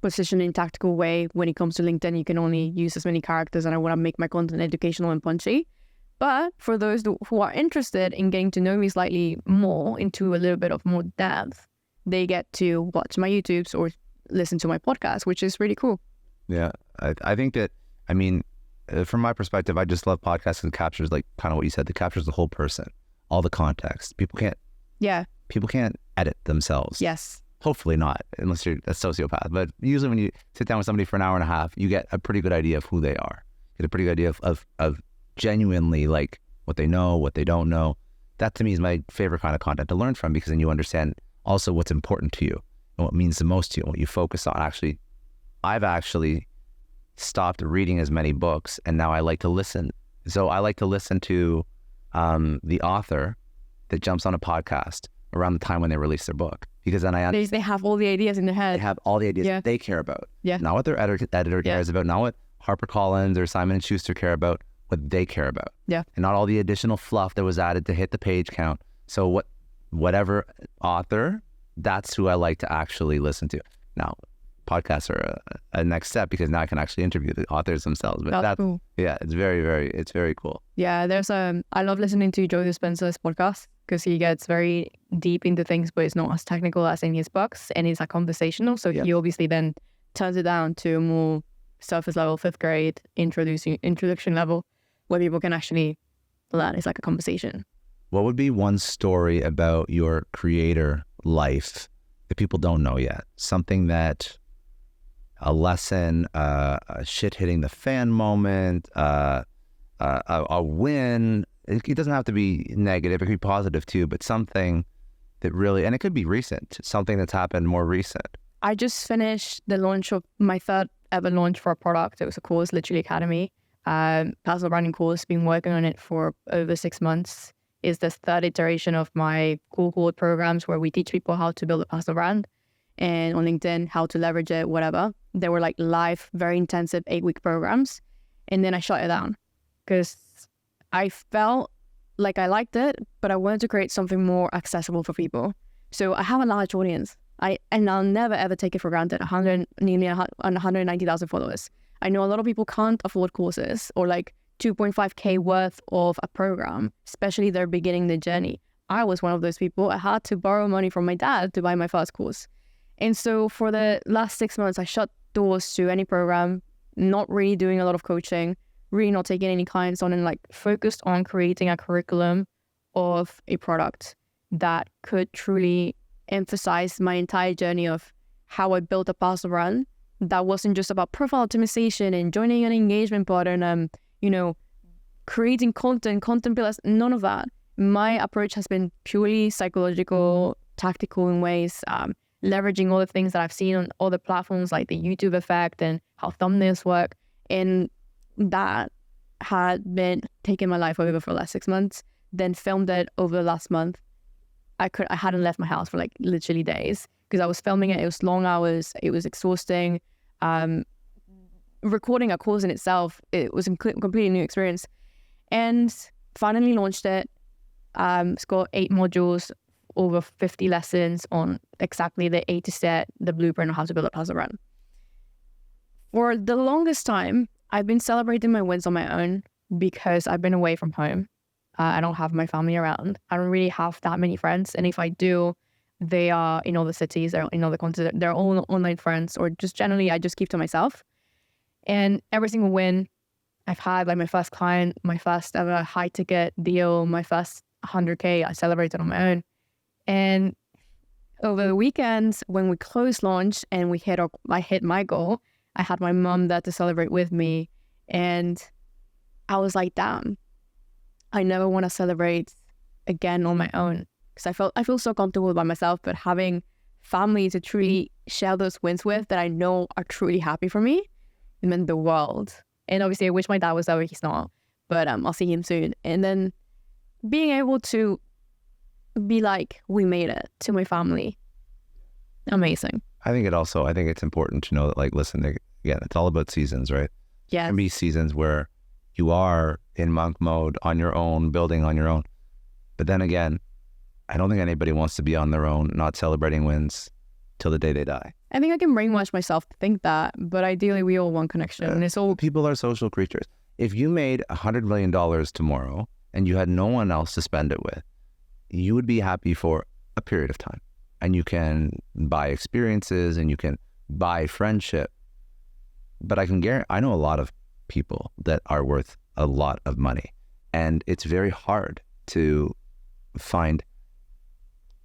positioning tactical way. When it comes to LinkedIn, you can only use as many characters, and I want to make my content educational and punchy. But for those who are interested in getting to know me slightly more, into a little bit of more depth, they get to watch my YouTubes or listen to my podcast, which is really cool. Yeah, I think that, from my perspective, I just love podcasts because it captures kind of what you said. It captures the whole person, all the context. People can't edit themselves. Yes. Hopefully not, unless you're a sociopath. But usually when you sit down with somebody for an hour and a half, you get a pretty good idea of who they are. Get a pretty good idea of genuinely what they know, what they don't know. That to me is my favorite kind of content to learn from, because then you understand also what's important to you and what means the most to you and what you focus on. I've actually stopped reading as many books, and now I like to listen. So I like to listen to the author that jumps on a podcast around the time when they release their book, because then they have all the ideas in their head. They have all the ideas that they care about. Yeah. Not what their editor cares about, not what HarperCollins or Simon & Schuster care about, what they care about. Yeah. And not all the additional fluff that was added to hit the page count. So whatever author, that's who I like to actually listen to. Now, podcasts are a next step, because now I can actually interview the authors themselves. But that's cool. Yeah, it's very cool. Yeah, there's I love listening to Joe Dispenza's podcast, because he gets very deep into things, but it's not as technical as in his books, and it's conversational. So he obviously then turns it down to more surface level, 5th grade, introduction level, where people can actually learn. It's a conversation. What would be one story about your creator life that people don't know yet? Something that, a lesson, a shit hitting the fan moment, a win. It doesn't have to be negative. It could be positive too, but something that really, and it could be recent, something that's happened more recent? I just finished the launch of my third ever launch for a product. It was a course, Literally Academy, personal branding course. Been working on it for over 6 months. Is the third iteration of my cohort programs where we teach people how to build a personal brand and on LinkedIn, how to leverage it, whatever. They were like live, very intensive 8-week programs. And then I shut it down because I felt like I liked it, but I wanted to create something more accessible for people. So I have a large audience. And I'll never ever take it for granted. Nearly 190,000 followers. I know a lot of people can't afford courses or like 2.5K worth of a program, especially they're beginning the journey. I was one of those people. I had to borrow money from my dad to buy my first course. And so for the last 6 months, I shut doors to any program, not really doing a lot of coaching, really not taking any clients on, and like focused on creating a curriculum of a product that could truly emphasize my entire journey of how I built a personal brand that wasn't just about profile optimization and joining an engagement pattern, creating content pillars, none of that. My approach has been purely psychological, tactical in ways, leveraging all the things that I've seen on other platforms like the YouTube effect and how thumbnails work. And that had been taking my life over for the last 6 months, then filmed it over the last month. I hadn't left my house for like literally days because I was filming it. It was long hours. It was exhausting. Recording a course in itself, it was a completely new experience. And finally launched it. It's got 8 modules, over 50 lessons on exactly the A to Z, the blueprint of how to build a personal brand. For the longest time, I've been celebrating my wins on my own because I've been away from home. I don't have my family around. I don't really have that many friends. And if I do, they are in other cities, they're in other continents, they're all online friends, or just generally I just keep to myself. And every single win I've had, like my first client, my first ever high ticket deal, my first 100K, I celebrated on my own. And over the weekends when we closed launch and I hit my goal, I had my mom there to celebrate with me. And I was like, damn, I never want to celebrate again on my own because I feel so comfortable by myself, but having family to truly share those wins with that I know are truly happy for me, it meant the world. And obviously I wish my dad was there, he's not, but I'll see him soon. And then being able to be like, we made it to my family. Amazing. I think it's important to know that, like, listen, again, it's all about seasons, right? Yeah. There can be seasons where you are in monk mode on your own, building on your own. But then again, I don't think anybody wants to be on their own, not celebrating wins till the day they die. I think I can brainwash myself to think that, but ideally we all want connection. And it's all people are social creatures. If you made $100 million tomorrow and you had no one else to spend it with, you would be happy for a period of time. And you can buy experiences and you can buy friendship. But I can guarantee, I know a lot of people that are worth a lot of money. And it's very hard to find,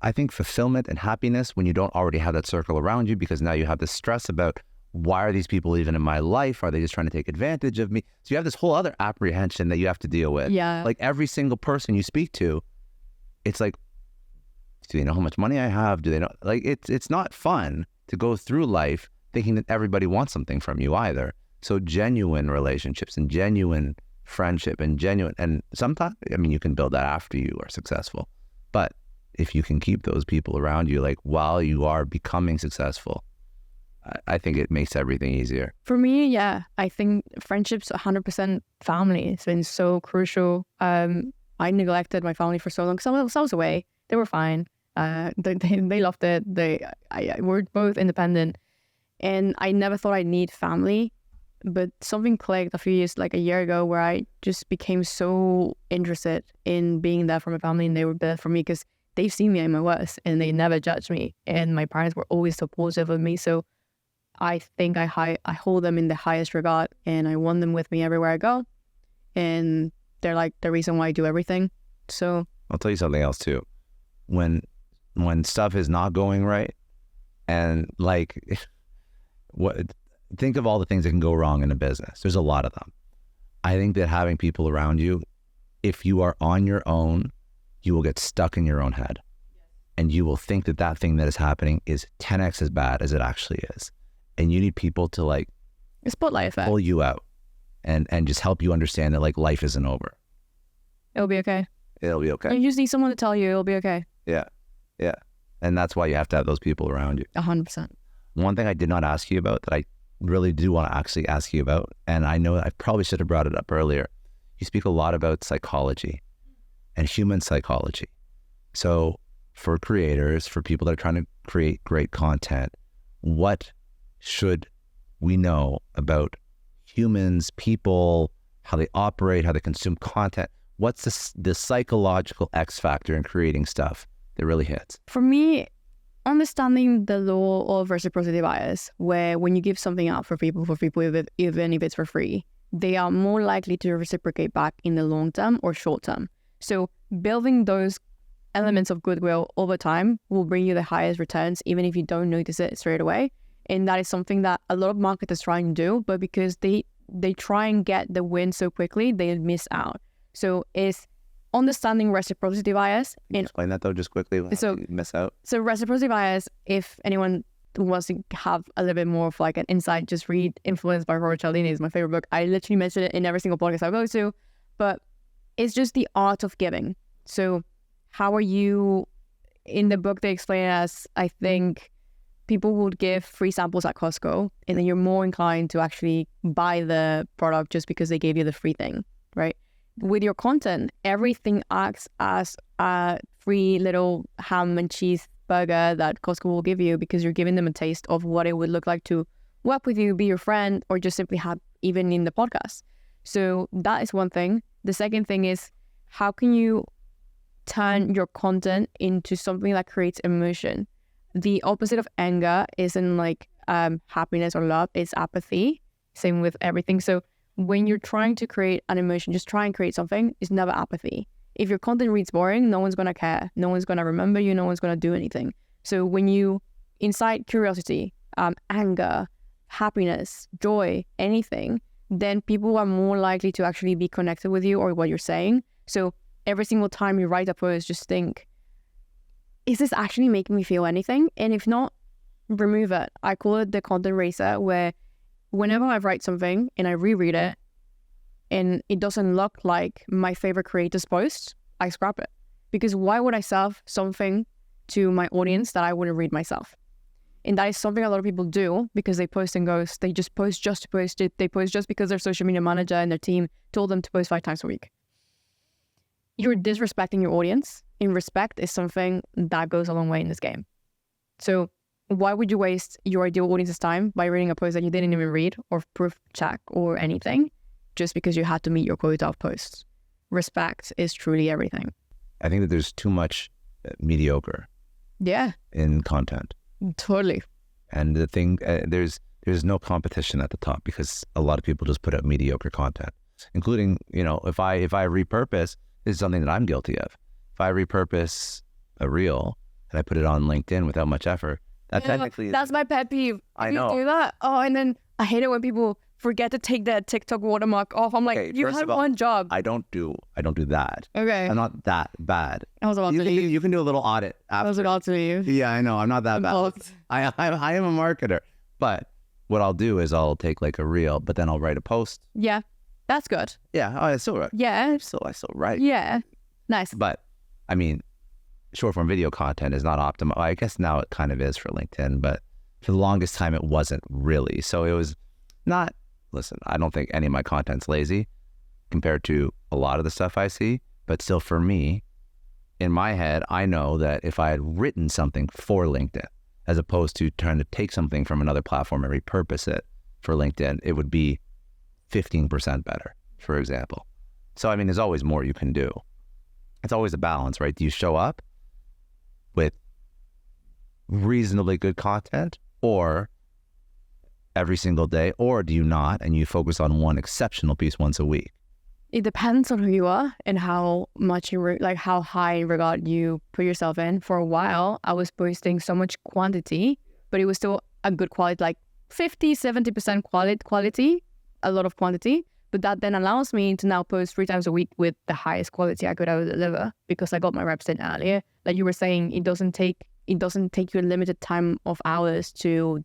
I think, fulfillment and happiness when you don't already have that circle around you, because now you have this stress about, why are these people even in my life? Are they just trying to take advantage of me? So you have this whole other apprehension that you have to deal with. Yeah. Like every single person you speak to, it's like, do they know how much money I have? Do they know? Like, it's not fun to go through life thinking that everybody wants something from you either. So genuine relationships and genuine friendship and sometimes, I mean, you can build that after you are successful. But if you can keep those people around you, like while you are becoming successful, I think it makes everything easier. For me, yeah, I think friendship's 100% family. It's been so crucial. I neglected my family for so long because I was away. They were fine. They loved it. We're both independent, and I never thought I'd need family. But something clicked like a year ago, where I just became so interested in being there for my family, and they were there for me because they've seen me at my worst, and they never judged me. And my parents were always supportive of me, so I think I hold them in the highest regard, and I want them with me everywhere I go. And they're like the reason why I do everything. So I'll tell you something else too. When stuff is not going right, and like, think of all the things that can go wrong in a business. There's a lot of them. I think that having people around you, if you are on your own, you will get stuck in your own head. and you will think that that thing that is happening is 10x as bad as it actually is. And you need people to like A spotlight effect. pull you out and just help you understand that like life isn't over. It'll be okay. It'll be okay. You just need someone to tell you it'll be okay. Yeah. And that's why you have to have those people around you. 100%. One thing I did not ask you about that I really do want to actually ask you about, and I know I probably should have brought it up earlier. You speak a lot about psychology and human psychology. So for creators, for people that are trying to create great content, what should we know about humans, people, how they operate, how they consume content? What's the psychological X factor in creating stuff that really hits? For me, understanding the law of reciprocity bias, where when you give something out for people, even if it's for free, they are more likely to reciprocate back in the long term or short term. So building those elements of goodwill over time will bring you the highest returns, even if you don't notice it straight away. And that is something that a lot of marketers try and do, but because they try and get the win so quickly, they miss out. So it's understanding reciprocity bias. Explain that though, just quickly. So you miss out. So reciprocity bias, if anyone wants to have a little bit more of like an insight, just read Influenced by Robert Cialdini. It's my favorite book. I literally mention it in every single podcast I go to, but it's just the art of giving. So how are you, in the book they explain it as, I think, people would give free samples at Costco, and then you're more inclined to actually buy the product just because they gave you the free thing, right? With your content, everything acts as a free little ham and cheese burger that Costco will give you because you're giving them a taste of what it would look like to work with you, be your friend, or just simply have even in the podcast. So that is one thing. The second thing is, how can you turn your content into something that creates emotion? The opposite of anger isn't like happiness or love, it's apathy. Same with everything. So when you're trying to create an emotion, just try and create something. It's never apathy. If your content reads boring, no one's going to care. No one's going to remember you. No one's going to do anything. So when you incite curiosity, anger, happiness, joy, anything, then people are more likely to actually be connected with you or what you're saying. So every single time you write a post, just think, is this actually making me feel anything? And if not, remove it. I call it the content eraser, where whenever I write something and I reread it and it doesn't look like my favorite creator's post, I scrap it. Because why would I serve something to my audience that I wouldn't read myself? And that is something a lot of people do because they post and ghost. They just post just to post it. They post just because their social media manager and their team told them to post 5 times a week. You're disrespecting your audience. And respect is something that goes a long way in this game. So why would you waste your ideal audience's time by reading a post that you didn't even read or proof check or anything just because you had to meet your quota of posts? Respect is truly everything. I think that there's too much mediocre in content. Totally. And the thing, there's no competition at the top because a lot of people just put out mediocre content, including, if I repurpose, this is something that I'm guilty of. If I repurpose a reel and I put it on LinkedIn without much effort, that technically that's my pet peeve. I know. You do that. Oh, and then I hate it when people forget to take that TikTok watermark off. I'm like, you had one job. I don't do that. Okay. I'm not that bad. I was about to leave. You can do a little audit after. I was about to leave. Yeah, I know. I'm not that bad. I am a marketer. But what I'll do is I'll take like a reel, but then I'll write a post. Yeah, that's good. Yeah, I still write. Yeah. I still write. Yeah, nice. But, I mean, short form video content is not optimal. I guess now it kind of is for LinkedIn, but for the longest time it wasn't really. So it was not, listen, I don't think any of my content's lazy compared to a lot of the stuff I see, but still for me, in my head, I know that if I had written something for LinkedIn, as opposed to trying to take something from another platform and repurpose it for LinkedIn, it would be 15% better, for example. So, I mean, there's always more you can do. It's always a balance, right? Do you show up with reasonably good content or every single day, or do you not and you focus on one exceptional piece once a week? It depends on who you are and how much how high in regard you put yourself in. For a while, I was posting so much quantity, but it was still a good quality, like 50, 70% quality, a lot of quantity. But that then allows me to now post 3 times a week with the highest quality I could ever deliver because I got my reps in earlier. Like you were saying, it doesn't take you a limited time of hours to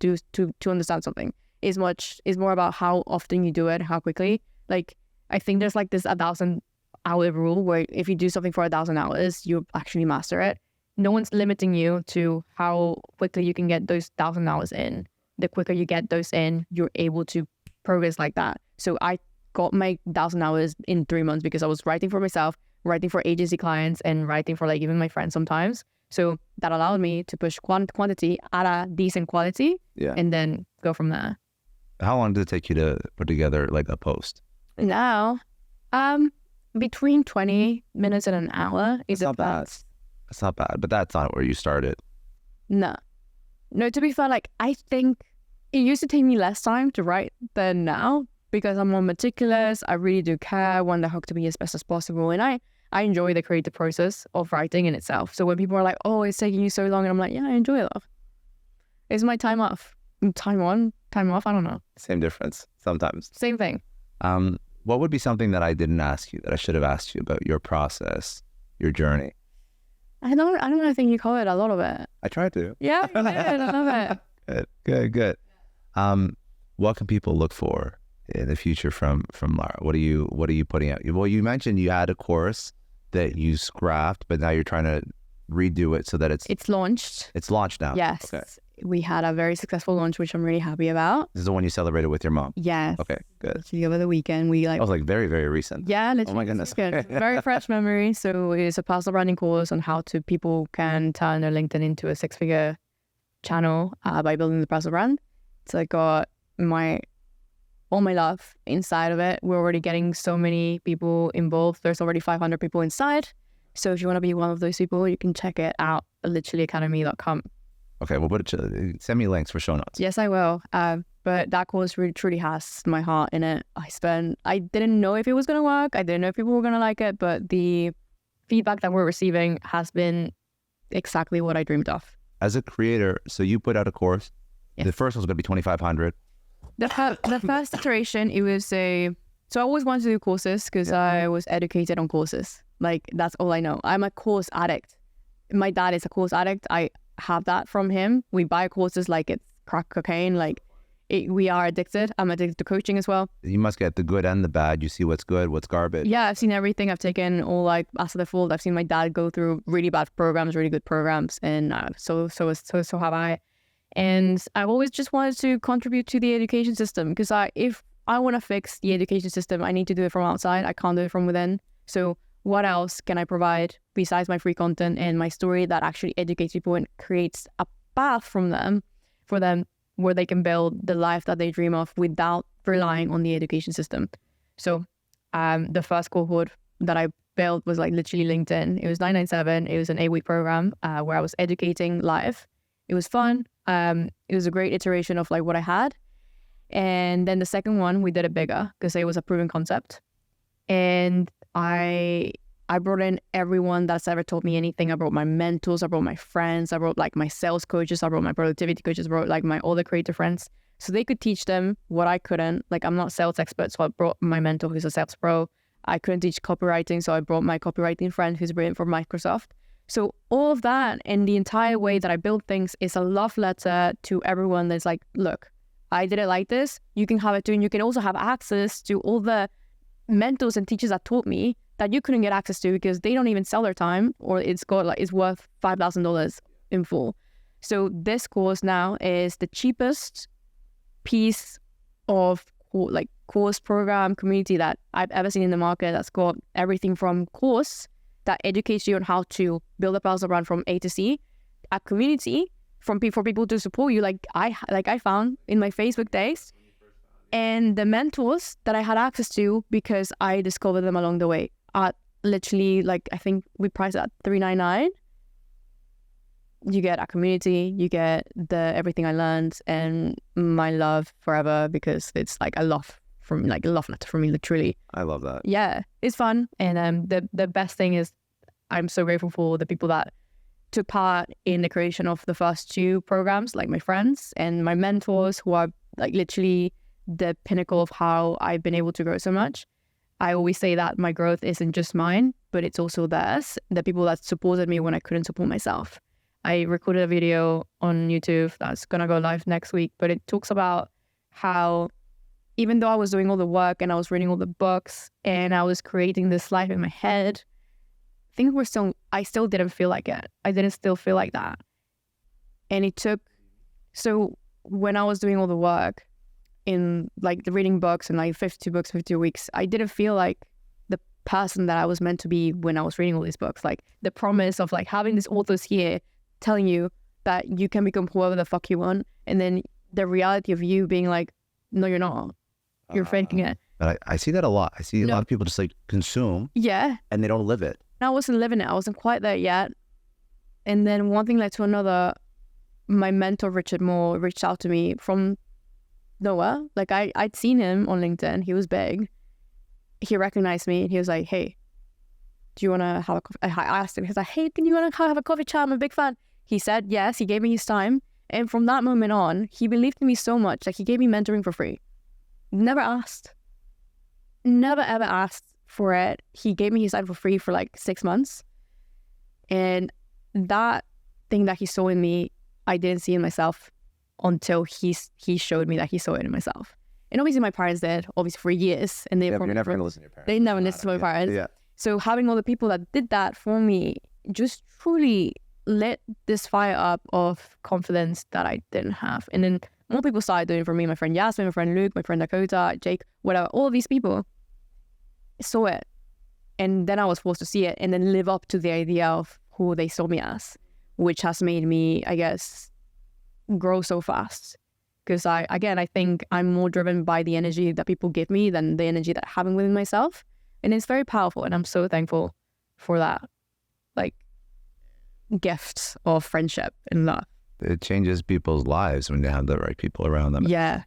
understand something. It's more about how often you do it, how quickly. Like I think there's like this 1,000-hour rule where if you do something for 1,000 hours, you actually master it. No one's limiting you to how quickly you can get those 1,000 hours in. The quicker you get those in, you're able to progress like that. So I got my 1,000 hours in 3 months because I was writing for myself, writing for agency clients, and writing for like even my friends sometimes. So that allowed me to push quantity at a decent quality, and then go from there. How long did it take you to put together like a post? Now, between 20 minutes and an hour is not bad. That's not bad, but that's not where you started. No, to be fair, like I think it used to take me less time to write than now because I'm more meticulous. I really do care. I want the hook to be as best as possible. And I enjoy the creative process of writing in itself. So when people are like, oh, it's taking you so long, and I'm like, yeah, I enjoy it. It's my time off. Time on, time off, I don't know. Same difference sometimes. Same thing. What would be something that I didn't ask you that I should have asked you about your process, your journey? I don't know. I think you covered a lot of it. I tried to. Yeah, you did. I love it. Good. What can people look for in the future from Lara? What are you putting out? Well, you mentioned you had a course that you scrapped, but now you're trying to redo it so that it's launched. It's launched now. Yes. Okay. We had a very successful launch, which I'm really happy about. This is the one you celebrated with your mom? Yes. Okay, good. Actually, over the weekend, we like... That was like very, very recent. Yeah, literally. Oh my goodness. Very fresh memory. So it's a personal branding course on how people can turn their LinkedIn into a 6-figure channel by building the personal brand. So I got all my love inside of it. We're already getting so many people involved. There's already 500 people inside. So if you want to be one of those people, you can check it out at literallyacademy.com. Okay, well, send me links for show notes. Yes, I will. But that course really truly has my heart in it. I didn't know if it was going to work. I didn't know if people were going to like it, but the feedback that we're receiving has been exactly what I dreamed of. As a creator, so you put out a course. Yes. The first one's going to be 2,500. The first iteration, it was so I always wanted to do courses because I was educated on courses. Like, that's all I know. I'm a course addict. My dad is a course addict. I have that from him. We buy courses like it's crack cocaine. We are addicted. I'm addicted to coaching as well. You must get the good and the bad. You see what's good, what's garbage. Yeah, I've seen everything. I've taken all after the fold. I've seen my dad go through really bad programs, really good programs, and so have I. And I've always just wanted to contribute to the education system because if I want to fix the education system, I need to do it from outside. I can't do it from within. So what else can I provide besides my free content and my story that actually educates people and creates a path for them where they can build the life that they dream of without relying on the education system. So the first cohort that I built was like literally LinkedIn. It was 997. It was an 8-week program where I was educating live. It was fun. It was a great iteration of like what I had. And then the second one, we did it bigger because it was a proven concept. And I brought in everyone that's ever taught me anything. I brought my mentors, I brought my friends, I brought like my sales coaches, I brought my productivity coaches, I brought like my other creative friends. So they could teach them what I couldn't. Like, I'm not a sales expert, so I brought my mentor who's a sales pro. I couldn't teach copywriting, so I brought my copywriting friend who's brilliant from Microsoft. So all of that and the entire way that I build things is a love letter to everyone that's like, look, I did it like this. You can have it too. And you can also have access to all the mentors and teachers that taught me that you couldn't get access to because they don't even sell their time, or it's worth $5,000 in full. So this course now is the cheapest piece of course program community that I've ever seen in the market. That's got everything from course that educates you on how to build a personal brand from A to C, a community for people to support you, like I found in my Facebook days, and the mentors that I had access to because I discovered them along the way. Literally, I think we priced at $399. You get a community, you get everything I learned, and my love forever because it's like a love letter from me, literally. I love that. Yeah, it's fun, and the best thing is I'm so grateful for the people that took part in the creation of the first 2 programs, like my friends and my mentors who are like literally the pinnacle of how I've been able to grow so much. I always say that my growth isn't just mine, but it's also theirs, the people that supported me when I couldn't support myself. I recorded a video on YouTube that's going to go live next week, but it talks about how even though I was doing all the work and I was reading all the books and I was creating this life in my head, I still didn't feel like it. I didn't still feel like that. And so when I was doing all the work in like the reading books and like 52 books, 52 weeks, I didn't feel like the person that I was meant to be when I was reading all these books. Like the promise of like having these authors here telling you that you can become whoever the fuck you want. And then the reality of you being like, no, you're not. You're faking it. But I see that a lot. I see a lot of people just like consume. Yeah. And they don't live it. And I wasn't living it. I wasn't quite there yet. And then one thing led to another. My mentor, Richard Moore, reached out to me from nowhere. Like I'd seen him on LinkedIn. He was big. He recognized me and he was like, hey, do you want to have a coffee? I asked him, he was like, hey, can you want to have a coffee chat? I'm a big fan. He said yes. He gave me his time. And from that moment on, he believed in me so much. Like he gave me mentoring for free. Never ever asked for it. He gave me his time for free for like 6 months. And that thing that he saw in me, I didn't see in myself until he showed me that he saw it in myself. And obviously my parents did, obviously for years. And you're never going to listen to your parents. They never listened to my parents. Yeah. So having all the people that did that for me just truly lit this fire up of confidence that I didn't have. And then more people started doing it for me. My friend Yasmin, my friend Luke, my friend Dakota, Jake, whatever. All of these people saw it. And then I was forced to see it and then live up to the idea of who they saw me as, which has made me, I guess, grow so fast. Because I think I'm more driven by the energy that people give me than the energy that I have within myself. And it's very powerful. And I'm so thankful for that, like, gift of friendship and love. It changes people's lives when they have the right people around them. Yeah.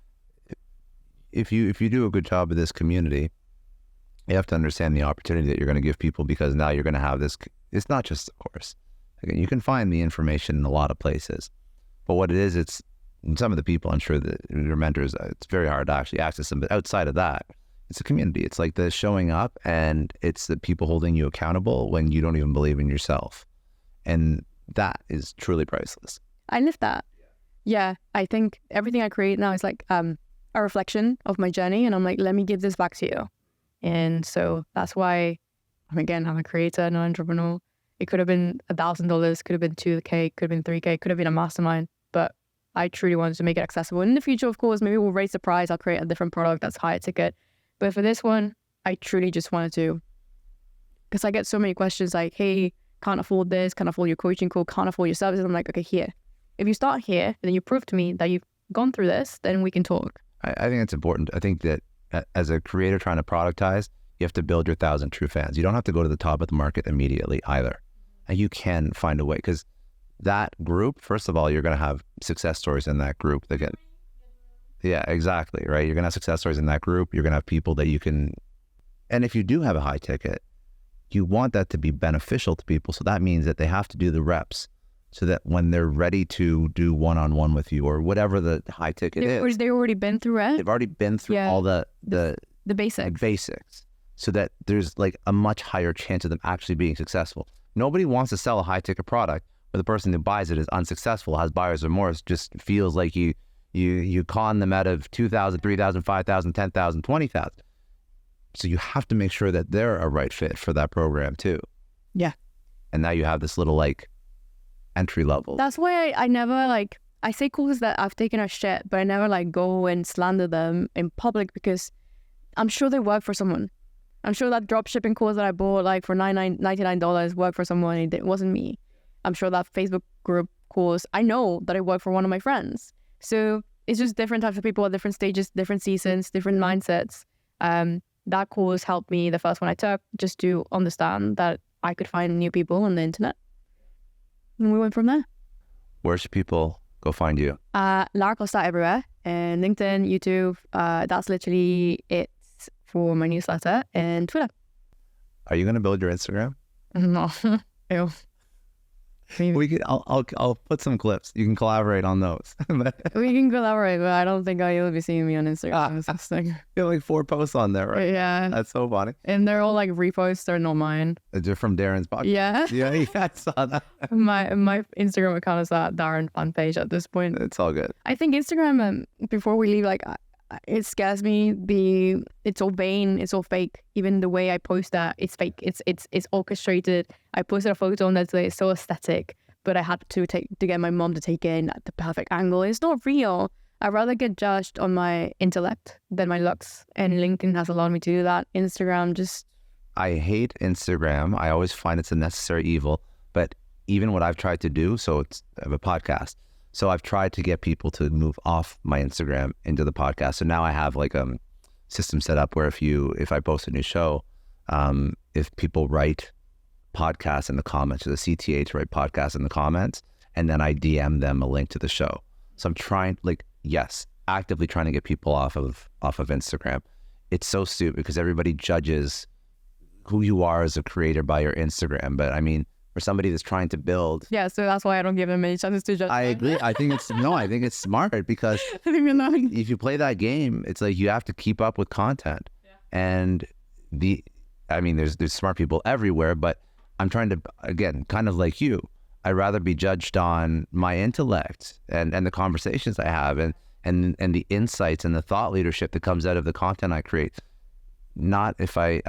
If you do a good job of this community, you have to understand the opportunity that you're going to give people, because now you're going to have this. It's not just a course. Again, you can find the information in a lot of places, but what it is, it's some of the people, I'm sure that your mentors, it's very hard to actually access them. But outside of that, it's a community. It's like the showing up, and it's the people holding you accountable when you don't even believe in yourself. And that is truly priceless. I live that. Yeah. I think everything I create now is like a reflection of my journey. And I'm like, let me give this back to you. And so that's why I'm a creator, not an entrepreneur. It could have been $1,000, could have been $2K, could have been $3K, could have been a mastermind. But I truly wanted to make it accessible. In the future, of course, maybe we'll raise the price. I'll create a different product that's higher ticket. But for this one, I truly just wanted to, because I get so many questions like, hey, can't afford this, can't afford your coaching call, can't afford your services. I'm like, okay, here. If you start here, and then you prove to me that you've gone through this, then we can talk. I think it's important. I think that as a creator trying to productize, you have to build your 1,000 true fans. You don't have to go to the top of the market immediately either. And you can find a way, because that group, first of all, you're going to have success stories in that group that get, yeah, exactly, right? You're going to have success stories in that group. You're going to have people that you can, and if you do have a high ticket, you want that to be beneficial to people. So that means that they have to do the reps, so that when they're ready to do one-on-one with you or whatever the high ticket is. They've already been through it. They've already been through all the basics. The basics, so that there's like a much higher chance of them actually being successful. Nobody wants to sell a high ticket product where the person who buys it is unsuccessful, has buyer's remorse, just feels like you con them out of 2,000, 3,000, 5,000, 10,000, 20,000. So you have to make sure that they're a right fit for that program too. Yeah. And now you have this little like entry level. That's why I never like, I say courses that I've taken a shit, but I never like go and slander them in public, because I'm sure they work for someone. I'm sure that drop shipping course that I bought like for $99 worked for someone. It wasn't me. I'm sure that Facebook group course, I know that it worked for one of my friends. So it's just different types of people at different stages, different seasons, different mindsets. That course helped me, the first one I took, just to understand that I could find new people on the internet. And we went from there. Where should people go find you? Lara Acosta everywhere. And LinkedIn, YouTube, that's literally it for my newsletter, and Twitter. Are you going to build your Instagram? No. Ew. I'll put some clips. You can collaborate on those. We can collaborate, but I don't think you'll be seeing me on Instagram. You have like 4 posts on there, right? Yeah. That's so funny. And they're all like reposts, they're not mine. They're from Darren's podcast. Yeah. Yeah, I saw that. My Instagram account is at Darren fan page at this point. It's all good. I think Instagram, before we leave, like, it scares me. It's all vain, it's all fake. Even the way I post that, it's fake. It's orchestrated. I posted a photo on that today. It's so aesthetic, but I had to get my mom to take in at the perfect angle. It's not real. I'd rather get judged on my intellect than my looks, and LinkedIn has allowed me to do that. Instagram just... I hate Instagram. I always find it's a necessary evil. But even what I've tried to do, I have a podcast. So I've tried to get people to move off my Instagram into the podcast. So now I have like a system set up where if I post a new show, if people write podcasts in the comments, or the CTA to write podcasts in the comments, and then I DM them a link to the show. So I'm trying, actively trying to get people off of Instagram. It's so stupid because everybody judges who you are as a creator by your Instagram. But I mean, for somebody that's trying to build. Yeah, so that's why I don't give them any chances to judge. I agree. I think it's smart because if you play that game, it's like you have to keep up with content. Yeah. And there's smart people everywhere, but I'm trying to, again, kind of like you, I'd rather be judged on my intellect and the conversations I have and the insights and the thought leadership that comes out of the content I create. Not if I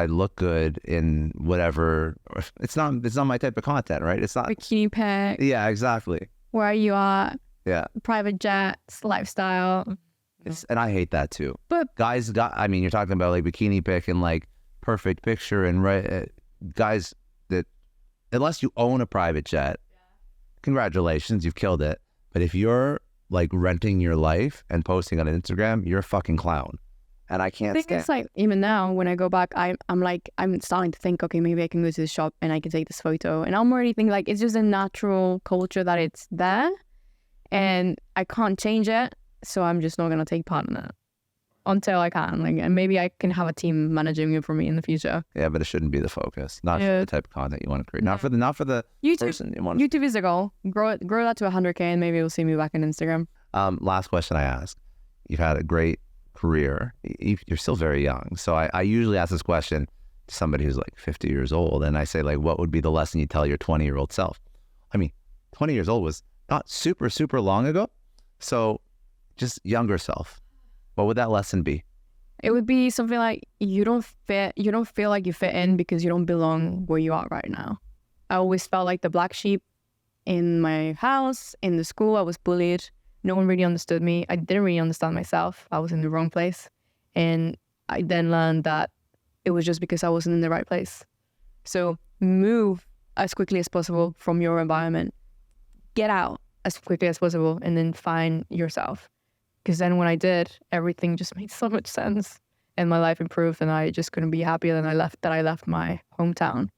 look good in whatever. It's not my type of content, right? It's not bikini pic. Yeah, exactly. Where you are. Yeah. Private jets, lifestyle. And I hate that too. But you're talking about like bikini pic and like perfect picture and guys that, unless you own a private jet, congratulations, you've killed it. But if you're like renting your life and posting on Instagram, you're a fucking clown. And I can't stand. It's like, even now when I go back, I'm starting to think, okay, maybe I can go to the shop and I can take this photo. And I'm already thinking like, it's just a natural culture that it's there and I can't change it. So I'm just not going to take part in it until I can. And maybe I can have a team managing it for me in the future. Yeah, but it shouldn't be the focus. Not for the type of content you want to create. Not for the YouTube, person you want to. YouTube is the goal. Grow that to 100K and maybe you'll see me back on Instagram. Last question I ask. You've had a great career. You're still very young. So I usually ask this question to somebody who's like 50 years old. And I say, like, what would be the lesson you tell your 20-year-old self? I mean, 20 years old was not super, super long ago. So just younger self. What would that lesson be? It would be something like, you don't feel like you fit in because you don't belong where you are right now. I always felt like the black sheep in my house, in the school. I was bullied. No one really understood me. I didn't really understand myself. I was in the wrong place. And I then learned that it was just because I wasn't in the right place. So move as quickly as possible from your environment. Get out as quickly as possible and then find yourself. Because then when I did, everything just made so much sense. And my life improved and I just couldn't be happier than I left my hometown.